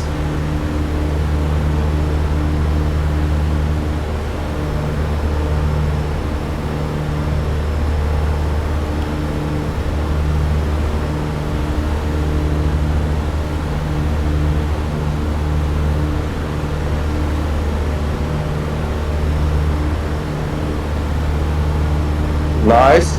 Nice.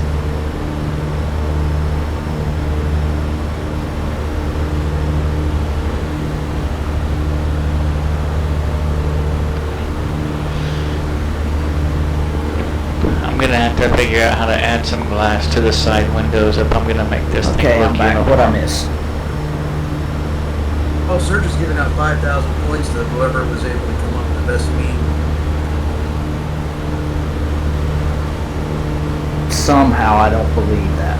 I'm gonna have to figure out how to add some glass to the side windows if I'm gonna make this Okay, thing look I'm back. uniform. What I miss? Oh, Serge is giving out 5,000 points to whoever was able to come up with the best meme. Somehow I don't believe that.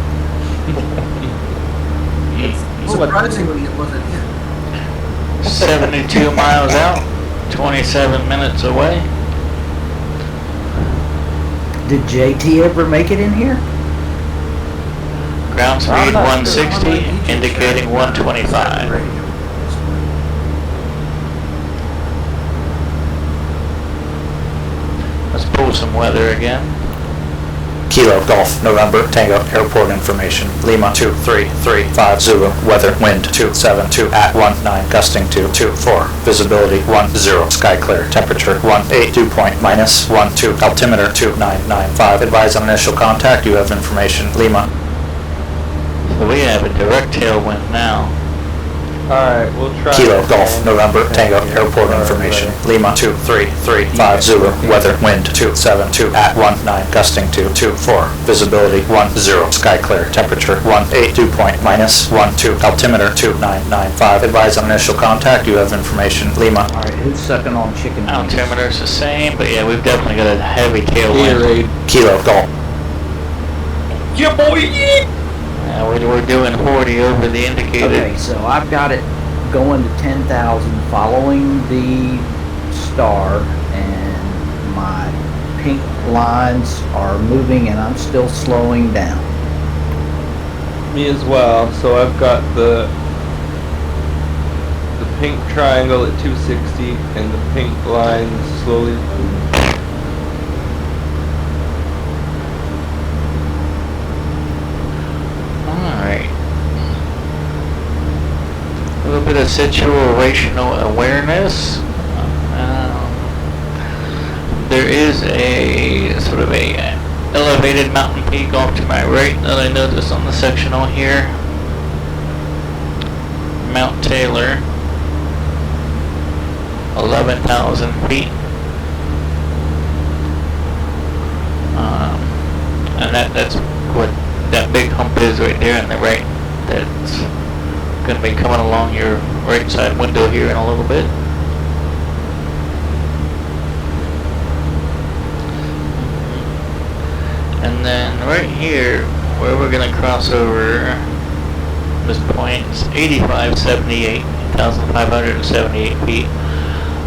Surprisingly, it wasn't him. 72 miles out, 27 minutes away. Did JT ever make it in here? Ground speed 160, indicating 125. Let's pull some weather again. Kilo Golf November Tango Airport information. Lima 2335 Zulu weather wind 272 at 19 gusting to 24 visibility 10 sky clear temperature 18 dew point minus 12 altimeter 2995 advise on initial contact you have information Lima. So we have a direct tailwind now. Alright, we'll try. Kilo Golf November Tango Airport information. Lima 2335 Zulu. Weather wind 272 at 19 gusting to 24. Visibility 10. Sky clear. Temperature 18. Dew point -12. Altimeter 2995. Advise on initial contact. You have information. Lima. Alright, who's sucking on chicken wings? Altimeter's the same, but yeah, we've definitely got a heavy tailwind. Gatorade. Kilo Golf. Yeah, boy! We're doing 40 over the indicated. Okay, so I've got it going to 10,000 following the star, and my pink lines are moving and I'm still slowing down. Me as well. So I've got the pink triangle at 260 and the pink lines slowly. Alright. A little bit of situational awareness. There is a sort of a elevated mountain peak off to my right that I noticed on the sectional here. Mount Taylor. 11,000 feet. And that's what that big hump is right there on the right. That's going to be coming along your right side window here in a little bit. And then right here, where we're going to cross over this point, is 8578 feet.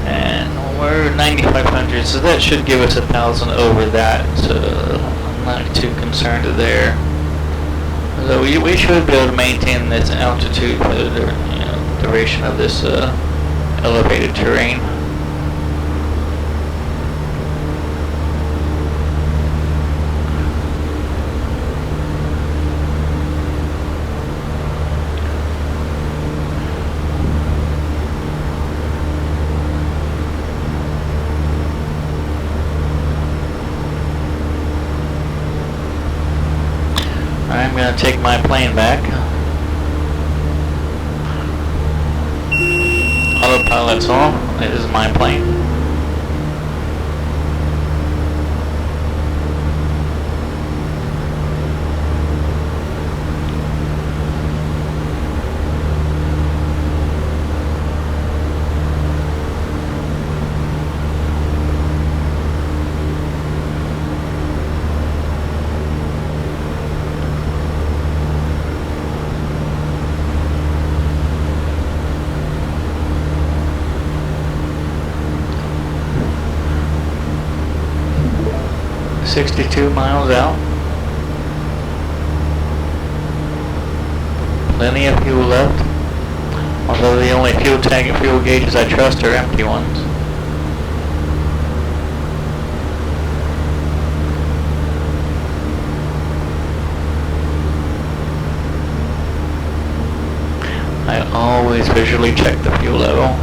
And we're 9,500, so that should give us 1,000 over that, so I'm not too concerned there. So we should be able to maintain this altitude for the duration of this elevated terrain. I'm going to take my plane back. Autopilot's off. It is my plane. $62 miles out. Plenty of fuel left. Although the only fuel tank and fuel gauges I trust are empty ones. I always visually check the fuel level.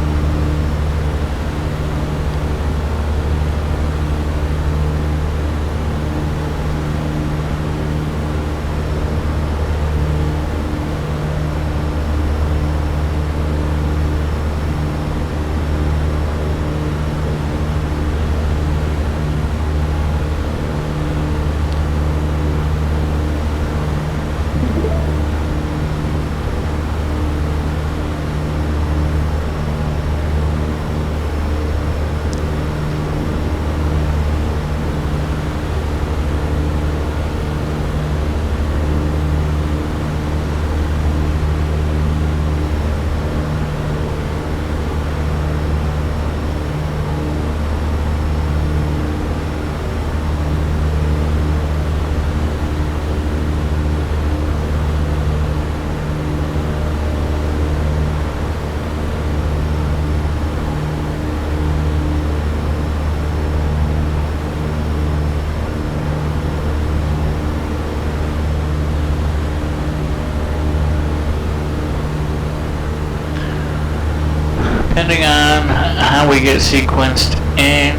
Depending on how we get sequenced in,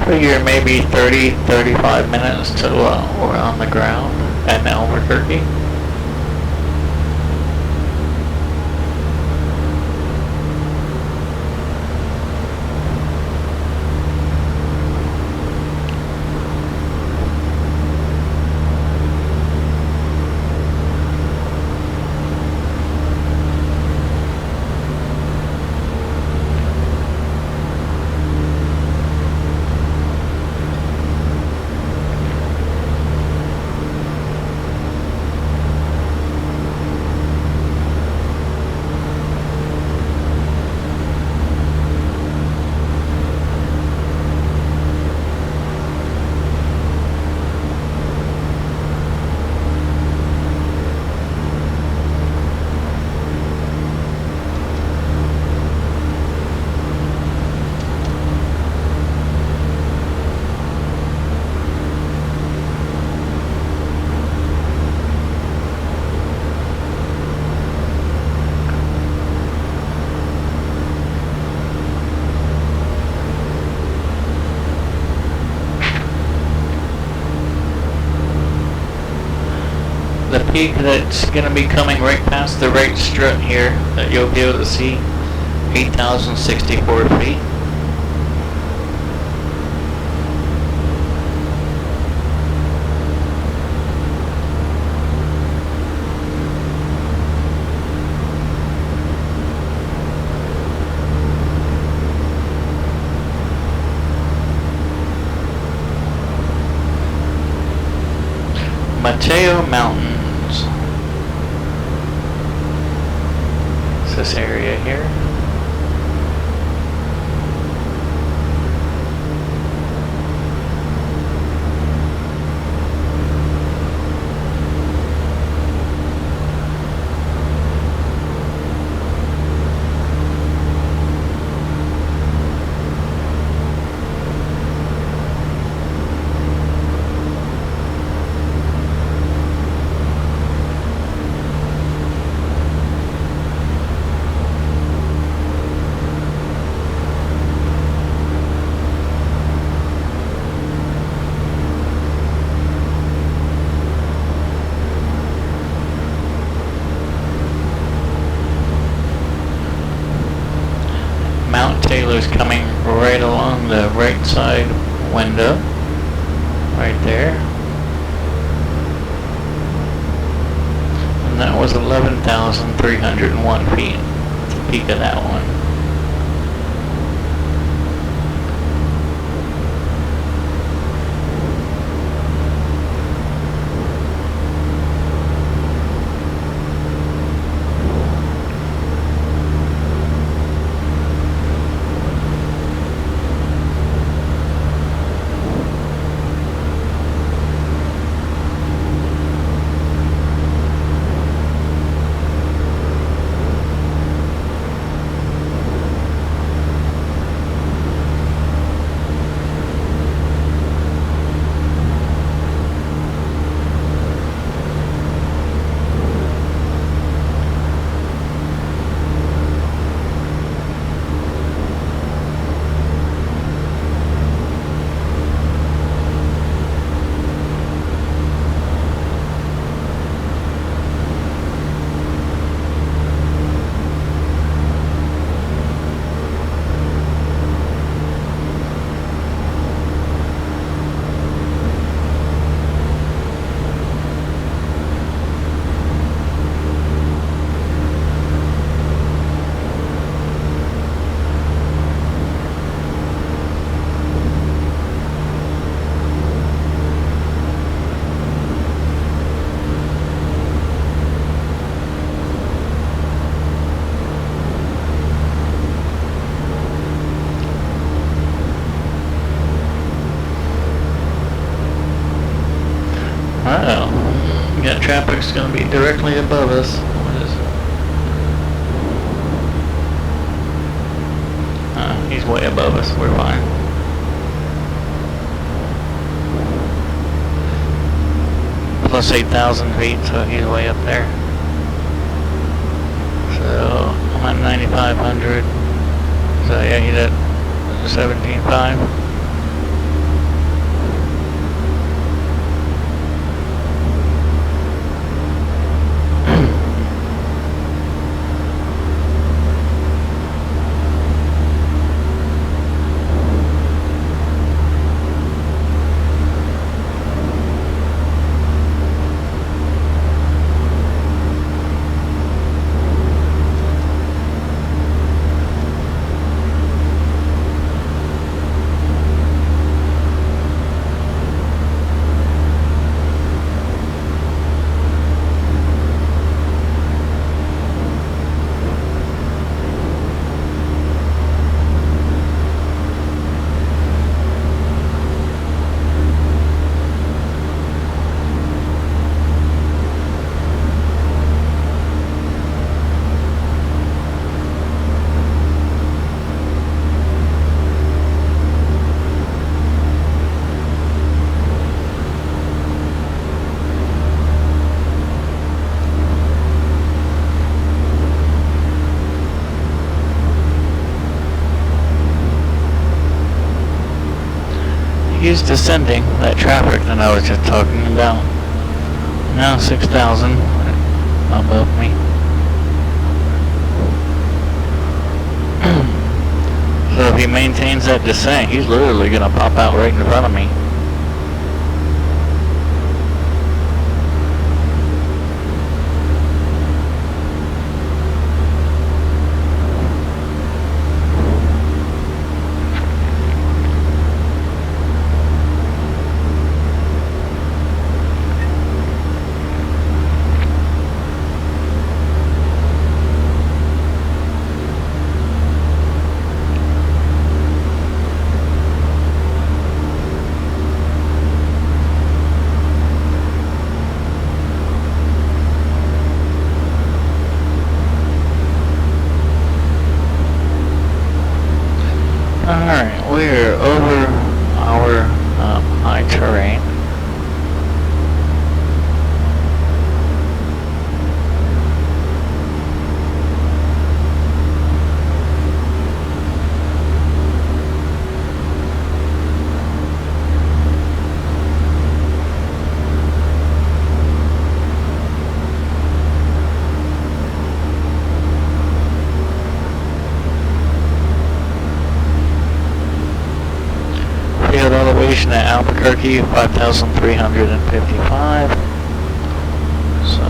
figure maybe 30-35 minutes till we're on the ground at Albuquerque. the peak that's going to be coming right past the right strut here that you'll be able to see, 8,064 feet. Mateo Mountains. It's this area here. Mount Taylor's coming right along the right side window, right there. And that was 11,301 feet, the peak of that one. Uh-oh. Yeah, traffic's gonna be directly above us. What is it? He's way above us. We're fine. Plus 8,000 feet, so he's way up there. So I'm at 9,500. So yeah, he's at 17.5. He's descending that traffic that I was just talking about. Now 6,000 above me. So if he maintains that descent, he's literally gonna pop out right in front of me. Alright, we're over our high terrain. Field elevation at Albuquerque, 5,355. So,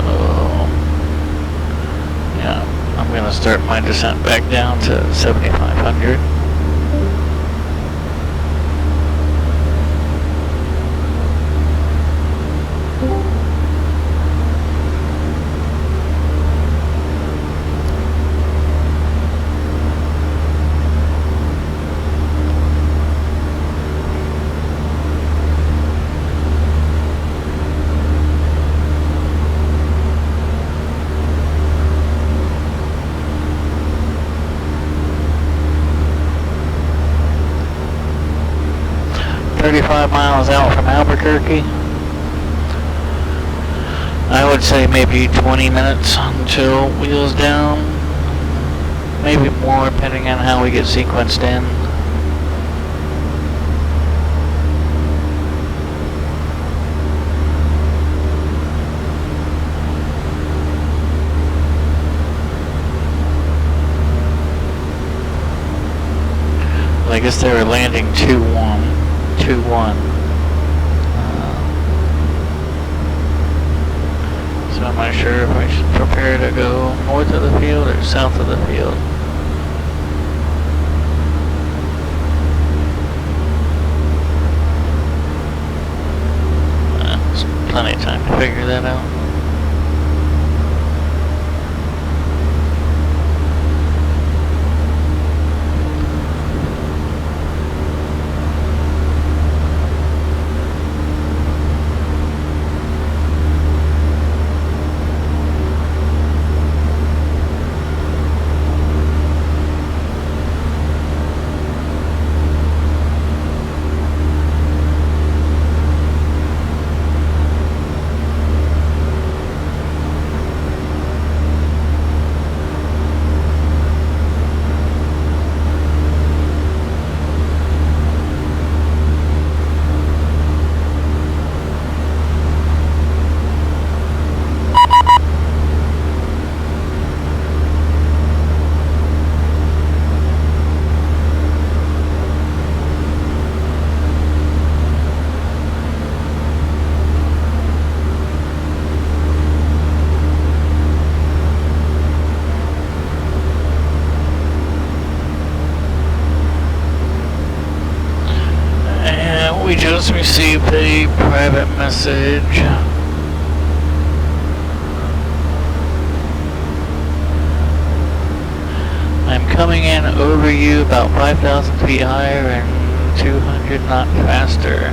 yeah, I'm going to start my descent back down to 7,500. Miles out from Albuquerque. I would say maybe 20 minutes until wheels down. Maybe more depending on how we get sequenced in. I guess they were landing 2-1. So I'm not sure if I should prepare to go north of the field or south of the field. There's plenty of time to figure that out. We just received a private message. I'm coming in over you about 5,000 feet higher and 200 knot faster.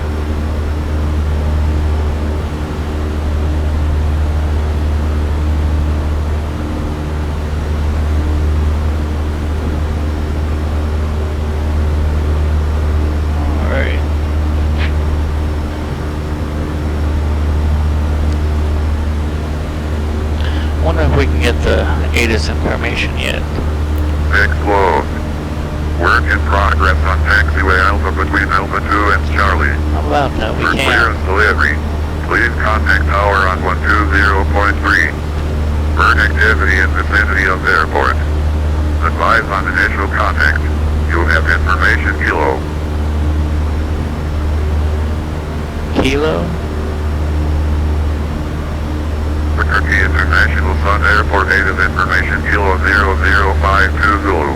Wonder if we can get the ATIS information yet. Explode. Work in progress on taxiway Alpha between Alpha 2 and Charlie. How about that? We For can't. clearance delivery. Please contact tower on 120.3. Bird activity in vicinity of the airport. Advise on initial contact. You have information Kilo. Kilo? Albuquerque International Sun Airport native information Kilo 0052 Zulu.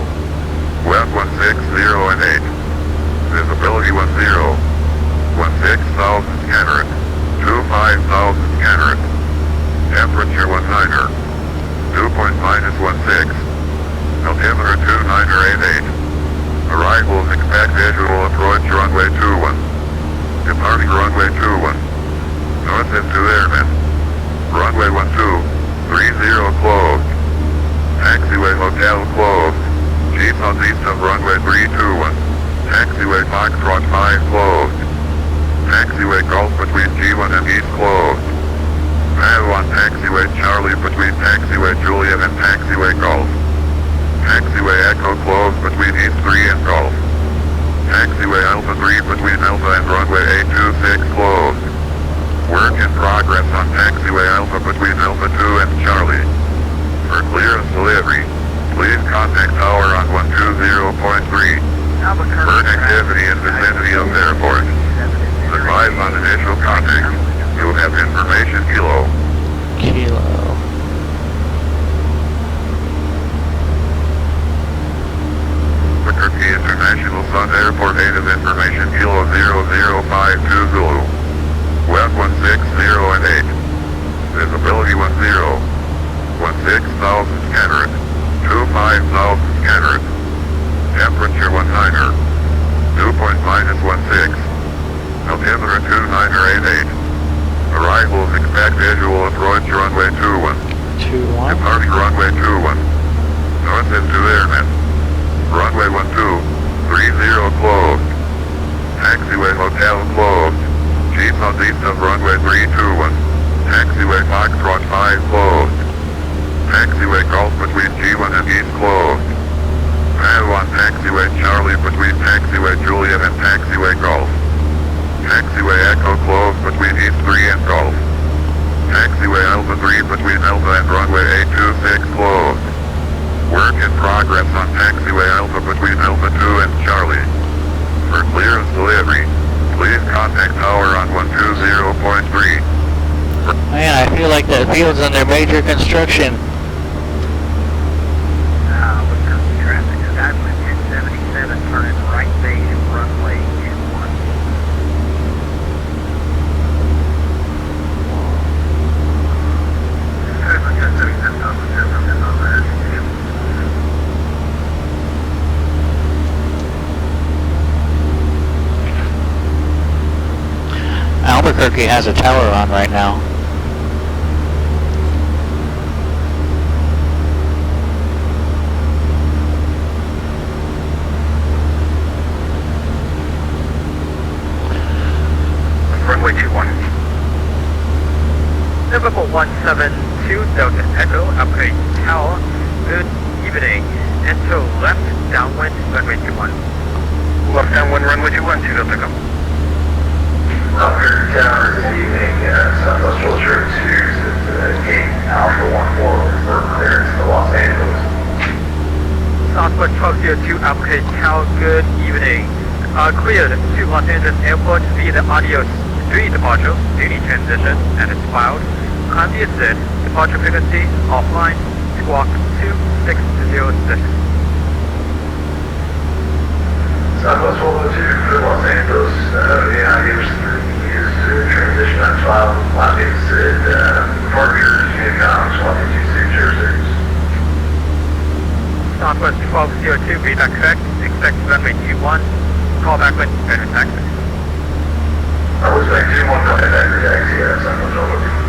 West 160 and 8. Visibility 10. 16,000 scanner. 25,000 scanner. Temperature 19er. Dew point -16. Altimeter 2988. Arrivals expect visual approach runway 21. Departing runway 21. North into airmen. Runway 1230 closed. Taxiway hotel closed. Chief southeast of runway 321. Taxiway Foxtrot 5 closed. Taxiway Gulf between G1 and East closed. Padawan Taxiway Charlie between Taxiway Juliet and Taxiway Gulf. Taxiway Echo closed between East 3 and Gulf. Taxiway Alpha 3 between Alpha and runway 826 closed. Work in progress on Taxiway Alpha between Alpha 2 and Charlie. For clearance delivery, please contact tower on 120.3. Bird activity in vicinity of the airport. Advise on initial contact. You have information Kilo. Kilo. Albuquerque International Sun Airport native information Kilo 0052 Zulu. West 160 and 8. Visibility 10. 16,000 scanner. 25,000 scanner. Temperature 19er. Dew point -16. Altimeter 2988. Arrivals expect visual approach runway 21. 21. Departing runway 21. North into airmen. Runway 1230 closed. Taxiway hotel closed. Chief southeast of runway 321. Taxiway Foxtrot 5 closed. Taxiway Gulf between G1 and East closed. Padawan Taxiway Charlie between Taxiway Juliet and Taxiway Gulf. Taxiway Echo closed between East 3 and Gulf. Taxiway Alpha 3 between Alpha and runway 826 closed. Work in progress on Taxiway Alpha between Alpha 2 and Charlie. For clearance delivery, please contact tower on 120.3. Man, I feel like that field's under major construction. Albuquerque traffic, Skyline 1077, turning right base, runway 21. Albuquerque has a tower on right now. Runway 21. Liverpool 172, Delta Echo, upgrade tower. Good evening. Enter left, downwind, runway 21. Left downwind, runway 21, 2 Delta Echo. Albuquerque Tower this evening, Southwest Vulture experiences gate Alpha 14 for clearance to Los Angeles. Southwest 1202, Albuquerque Tower, good evening. Cleared to Los Angeles Airport via the audio 3 departure, daily transition, and it's filed. Kindly assist, departure frequency, offline, squawk 2606. Southwest 1202 for Los Angeles, the audio 3 is transition on file. Lobby said, departures, Unicom's 122606. Southwest 1202, feedback correct, expect runway 21, call back when better taxi. I was back 21, contact for taxi, Southwest 1202.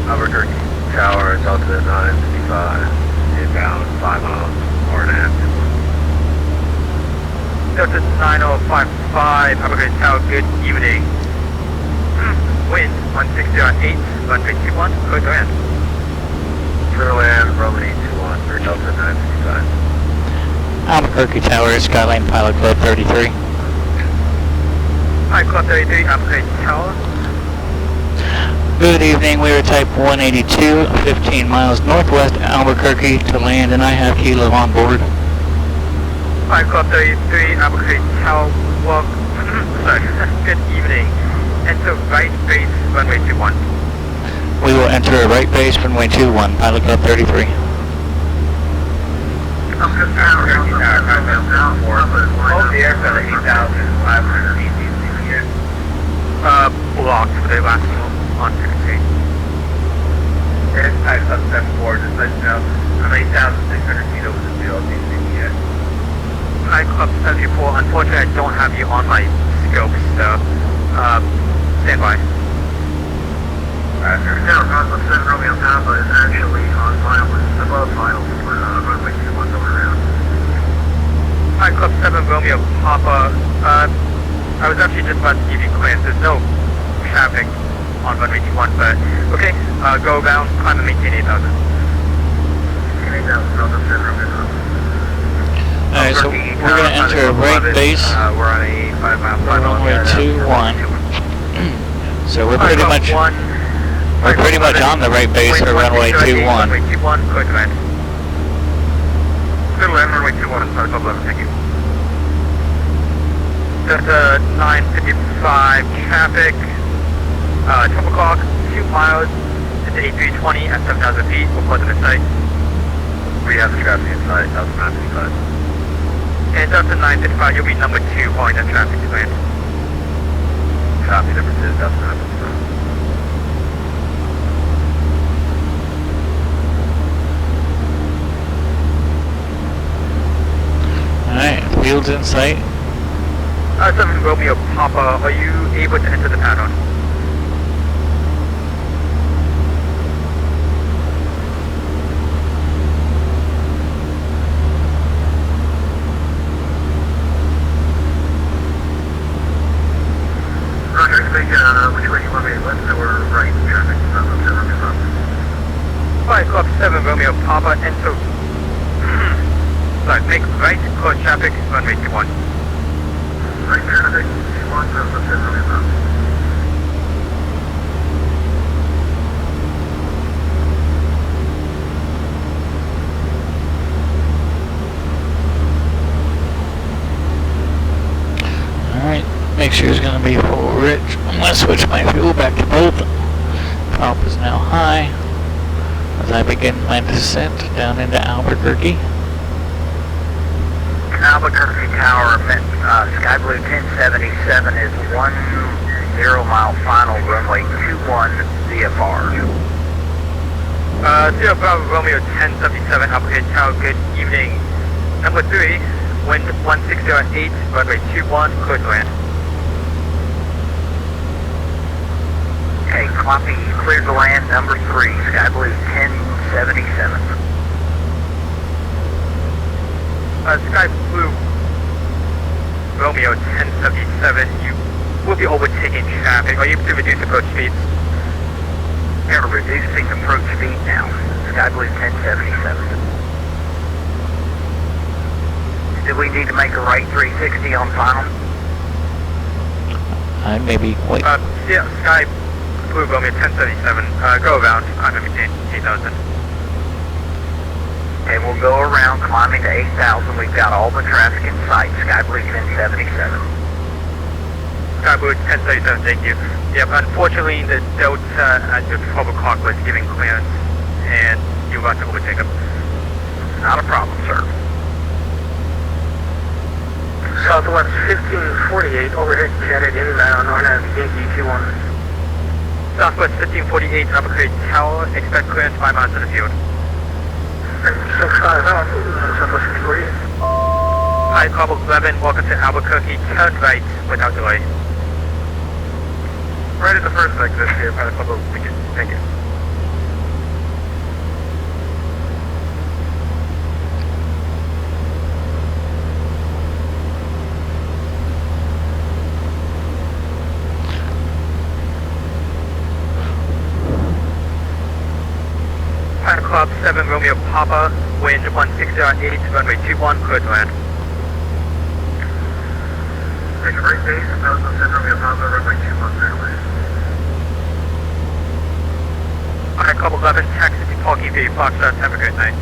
Albuquerque Tower, Delta 955, inbound 5 miles, 4.5. Delta 9055, Albuquerque Tower, good evening. Wind 160.8, runway 21, go ahead. Turland, Romany 21 for Delta 955. Albuquerque Tower, Skyline Pilot Club 33. Hi, Club 33, Albuquerque Tower. Good evening, we are type 182, 15 miles northwest Albuquerque to land, and I have Kilo on board. 5 Club 33, Albuquerque, Walk. Sorry, good evening. Enter right base, runway 21. We will enter a right base, runway 21, Pilot Club 33. I'm just now, hold the air for the 8,500 feet. Blocked for the last on 16. It's type up 74, just let you know. I'm 8,600 feet over the field, yet. High Club 74, unfortunately I don't have you on my scope, so, stand by. Now, Concept 7 Romeo Papa is actually on final, above final for runway 21 going around. High Club 7 Romeo Papa, I was actually just about to give you clearance. There's no traffic on runway 21, but, okay, go around, climb and maintain 8,000. 8,000, Concept 7 Romeo Papa. Alright, so we're going to enter a right base, we're on a 5 mile final. runway 21. So we're pretty much on the right base for runway 21. Runway 21, clear to land. Clear to land, runway 21, Pilot Club 11, thank you. Delta 955 traffic, 12 o'clock, 2 miles into A320 at 7,000 feet, we'll put them in sight. We have the traffic inside, 1,955. And Delta 955, you'll be number 2 following that traffic to land. Copy, number 2, Delta 955. Alright, field's in sight. 7 Romeo Papa, are you able to enter the paddock? Roger, which way you want me, left or right traffic? 5 Club 7 Romeo Papa, enter. Sorry, make right, close traffic, runway 21. Right traffic, 21, 7 Romeo Papa. Alright, make sure it's going to be full rich. I'm going to switch my fuel back to both. Prop is now high as I begin my descent down into Albuquerque. Albuquerque Tower, Sky Blue 1077 is 10 mile final, runway 21 VFR. 0 Bravo Romeo 1077, Albuquerque Tower, good evening. Number 3, wind 1608, runway 21, clear to land. Okay, copy, clear to land, number 3, Sky Blue 1077. Sky Blue Romeo 1077, you will be overtaking traffic. Are you able to reduce approach speeds? We're reducing approach speed now. Sky Blue 1077. Do we need to make a right 360 on final? Maybe wait. Yeah, Sky Blue Romeo 1077, go around, I'm going to maintain 8,000. Okay, we'll go around climbing to 8,000. We've got all the traffic in sight. Sky Blue 1077. Sky Blue 1077, thank you. Yep, unfortunately the Delta at 12 o'clock was giving clearance and you're about to overtake them. Not a problem, sir. Southwest 1548, overhead jetted inbound on a Yankee 21. Southwest 1548, Albuquerque Tower, expect clearance 5 miles to the field. 65 out, Southwest 1548. Hi, Cobble 11, welcome to Albuquerque, turn right without delay. Right at the first exit here, Pilot Cobble, thank you. Pilot Club 7 Romeo Papa, wind 1608, runway 21, clear to land. Take a right base, Pilot Club 7 Romeo Papa, runway 21, clear to land. Club 11, taxi to parking fee, Foxtrot, have a good night.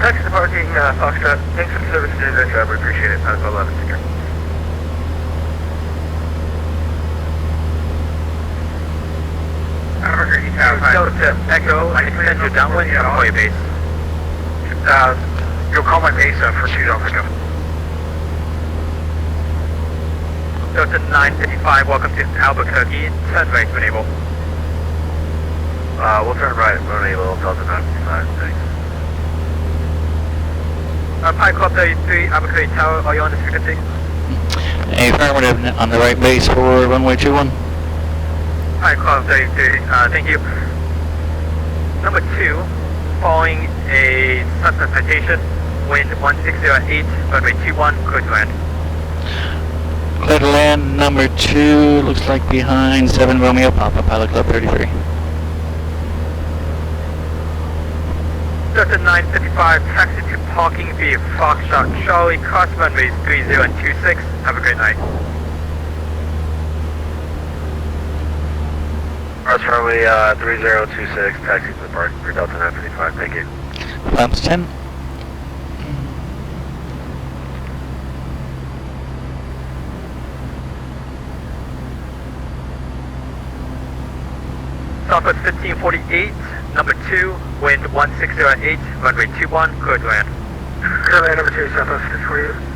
Taxi to parking, Foxtrot, thanks for the service today, that job, we appreciate it, Pilot Club 11, take care. Delta Echo, I extend your downwind and call your base. You'll call my base for 2 Delta Echo. Delta 955, welcome to Albuquerque, turn right when able. We'll turn right when able, Delta 955, thanks. Pi Club 33, Albuquerque Tower, are you on this frequency? Affirmative, on the right base for runway 21. Pi Club 33, thank you. Number 2, following a Cessna citation, wind 1608, runway 21, clear to land. Clear to land, number 2, looks like behind 7 Romeo Papa, Pilot Club 33. Delta 955, taxi to parking via Foxtrot Charlie, cross runways 30 and 26, have a great night. Cross runway 3026, taxi to the park for Delta 955, thank you. Flaps 10. Southwest 1548, number 2, wind 1608, runway 21, clear to land. Clear to land, number 2, Southwest 1548.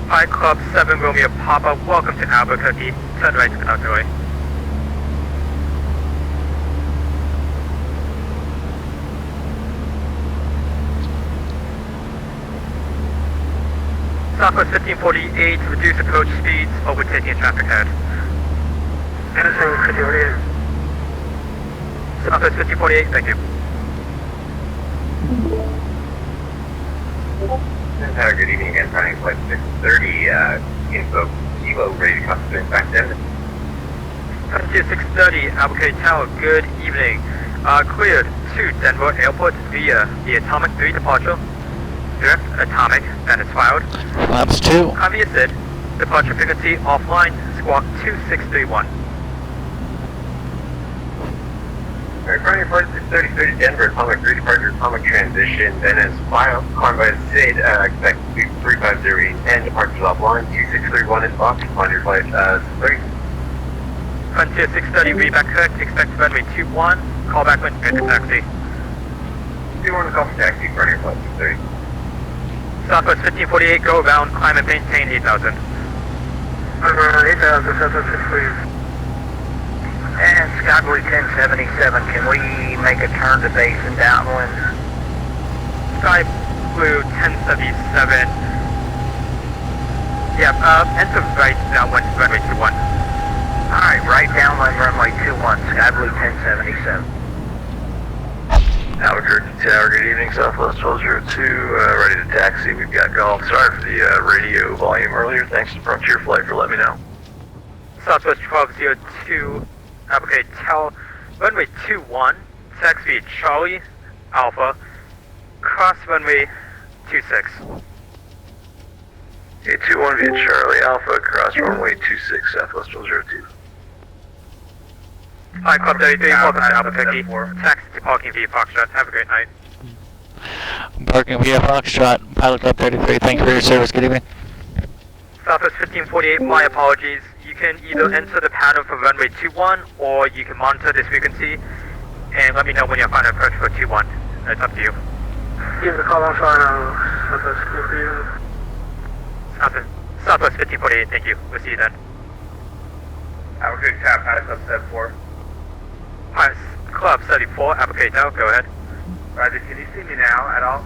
Pi Club 7 Romeo Papa, welcome to Albuquerque, turn right to Connoisseur. Southwest 1548, reduce approach speeds, overtaking traffic ahead. Anderson 1548. Southwest 1548, thank you. Good evening again, running flight 630, info, Kilo, ready to come to back then. Frontier 630, Albuquerque Tower, good evening. Cleared to Denver Airport via the Atomic 3 departure. Direct Atomic, that is filed. Flaps 2. Obvious it, departure frequency offline, squawk 2631. Running flight 630 Denver, Atomic 3 departure, Atomic transition, then as filed, climb by SID, expect to be 3508 and departures offline, 2631 in box, on your flight 630. Frontier 630, read back correct, expect runway 21, call back when get the taxi. 21 to call for taxi, running flight 630. Southwest 1548, go around, climb and maintain 8000. 8000, Southwest 640. And Skyblue 1077, can we make a turn to base and downwind? Sky Blue 1077. Yeah, enter right downwind, runway 21. Alright, right downwind, runway 21, Skyblue 1077. Albuquerque Tower, good evening, Southwest 1202, ready to taxi, we've got golf. Sorry for the radio volume earlier, thanks to Frontier Flight for letting me know. Southwest 1202, Albuquerque Tower, runway 21, taxi Charlie, Alpha, cross runway 26. Okay, 21 via Charlie, Alpha, cross runway 26, Southwest 1202. Hi, Club 33, welcome to Albuquerque, taxi to parking via Foxtrot, have a great night. Parking via Foxtrot, Pilot Club 33, thank you for your service, good evening. Southwest 1548, my apologies. You can either enter the pattern for runway 21 or you can monitor this frequency and let me know when you're final approach for 21. It's up to you. Give the call on final, Southwest 1548. Southwest 1548, thank you. We'll see you then. Albuquerque Tower, Pilot Club 74. Pilot Club 74, Albuquerque Tower, go ahead. Roger, can you see me now at all?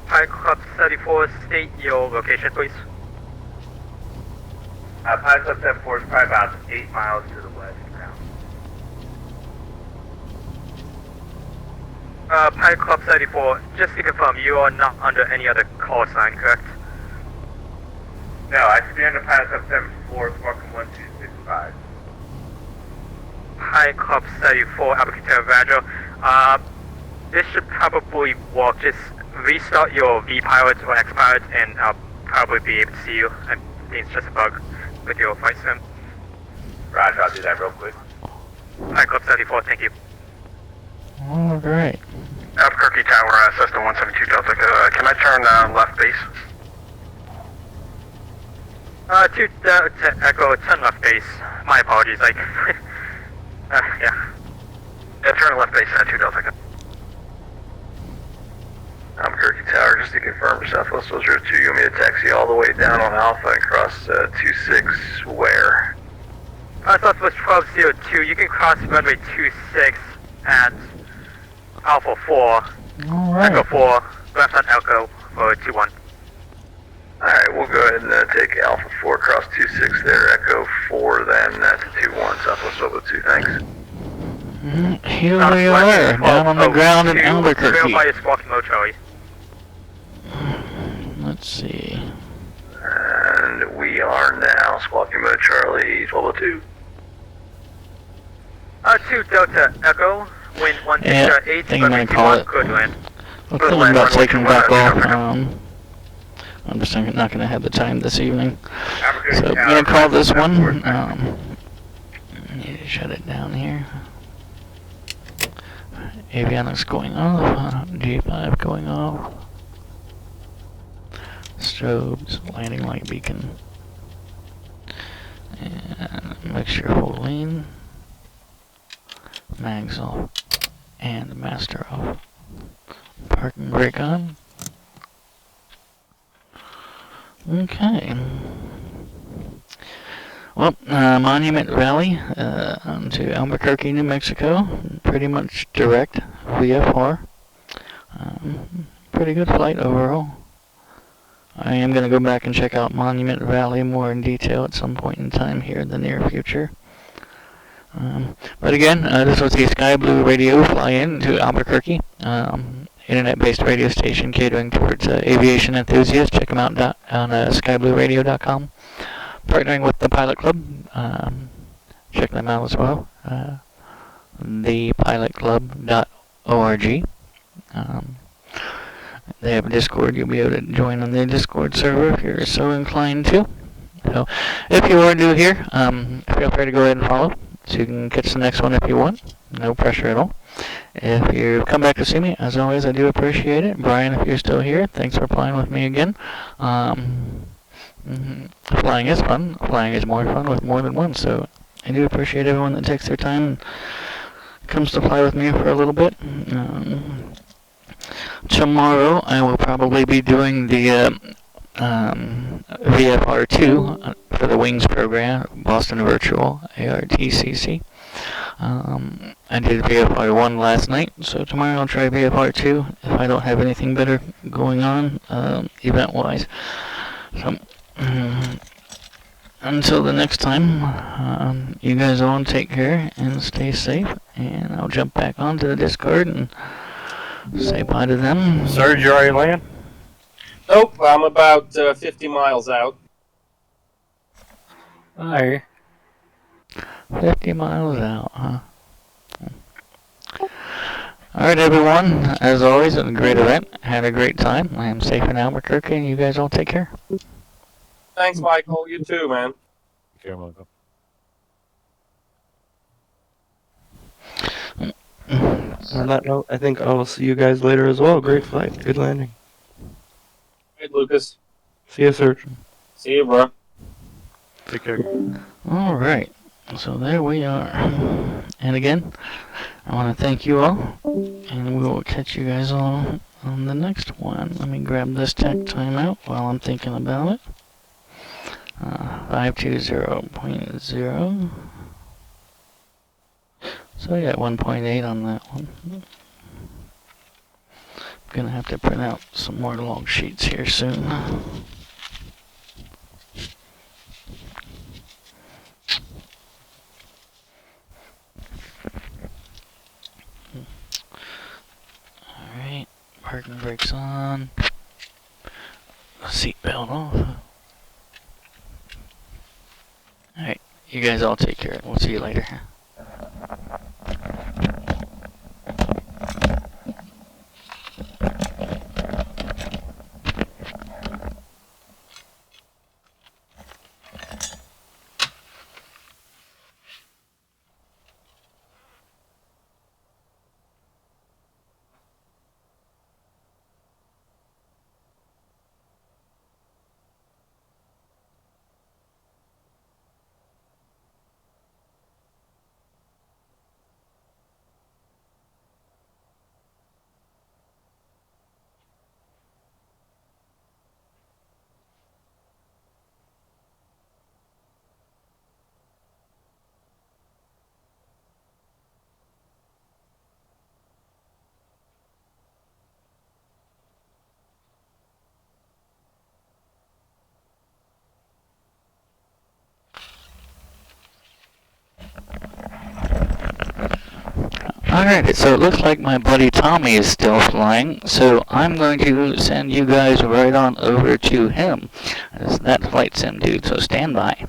Pilot Club 74, state your location, please. Pilot Club 74 is probably about 8 miles to the west now. Pilot Club 74, just to confirm, you are not under any other call sign, correct? No, I should be under Pilot Club 74, smoking 1265. Pilot Club 74, Albuquerque Tower, Roger. This should probably work. Just restart your V-Pilot or X-Pilot and I'll probably be able to see you. Seems just a bug with your flight sim. Roger, I'll do that real quick. Alright, Club 74, thank you. Alright. Albuquerque Tower, Cessna 172 Delta. Can I turn left base? 2 Echo, turn left base. My apologies, like, yeah. Yeah, turn left base, 2 Delta. Albuquerque Tower, just to confirm, Southwest 02, you want me to taxi all the way down on Alpha and cross 26 where? Southwest 1202, you can cross runway 26 at Alpha 4. Alright. Echo 4, left on Echo for 21. Alright, we'll go ahead and take Alpha 4 cross 26 there, Echo 4 then to 21, Southwest 1202, thanks. Here we are, down on the ground in Albuquerque. Verify your squawk mode, Charlie. Let's see. And we are now squawking mode Charlie 1202. 2 Delta Echo, wind 168, Yeah, I think I'm gonna call it. good land. I'm thinking about taking back off. I'm just not gonna have the time this evening. So I'm gonna call this one. Need to shut it down here. Avionics going off. G5 going off. Strobes, landing light beacon. And mixture full lean. Mags off. And master off. Parking brake on. Okay. Well, Monument Valley to Albuquerque, New Mexico. Pretty much direct VFR. Pretty good flight overall. I am going to go back and check out Monument Valley more in detail at some point in time here in the near future. But again, this was the Sky Blue Radio fly-in to Albuquerque. Internet-based radio station catering towards aviation enthusiasts. Check them out on skyblueradio.com. Partnering with the Pilot Club. Check them out as well. Thepilotclub.org. They have a Discord. You'll be able to join on the Discord server if you're so inclined to. So, if you are new here, feel free to go ahead and follow, so you can catch the next one if you want. No pressure at all. If you come back to see me, as always, I do appreciate it. Brian, if you're still here, thanks for flying with me again. Flying is fun. Flying is more fun with more than one, so I do appreciate everyone that takes their time and comes to fly with me for a little bit. Tomorrow, I will probably be doing the VFR2 for the Wings program, Boston Virtual, ARTCC. I did VFR1 last night, so tomorrow I'll try VFR2 if I don't have anything better going on, event-wise. So, until the next time, you guys all take care and stay safe, and I'll jump back onto the Discord and say bye to them. Sir, did you already land? Nope, I'm about 50 miles out. Hi. 50 miles out, huh? Alright, everyone. As always, it was a great event. Had a great time. I am safe in Albuquerque, and you guys all take care. Thanks, Michael. You too, man. Take care, Michael. On that note, I think I will see you guys later as well. Great flight. Good landing. Hey, Lucas. See you, sir. See you, bro. Take care. Alright. So there we are. And again, I want to thank you all. And we will catch you guys all on the next one. Let me grab this tech timeout while I'm thinking about it. 520.0. So yeah, 1.8 on that one. I'm gonna have to print out some more log sheets here soon. Alright, parking brakes on. Seatbelt off. Alright, you guys all take care. We'll see you later. Alright, so it looks like my buddy Tommy is still flying, so I'm going to send you guys right on over to him. That's that flight sim dude, so stand by.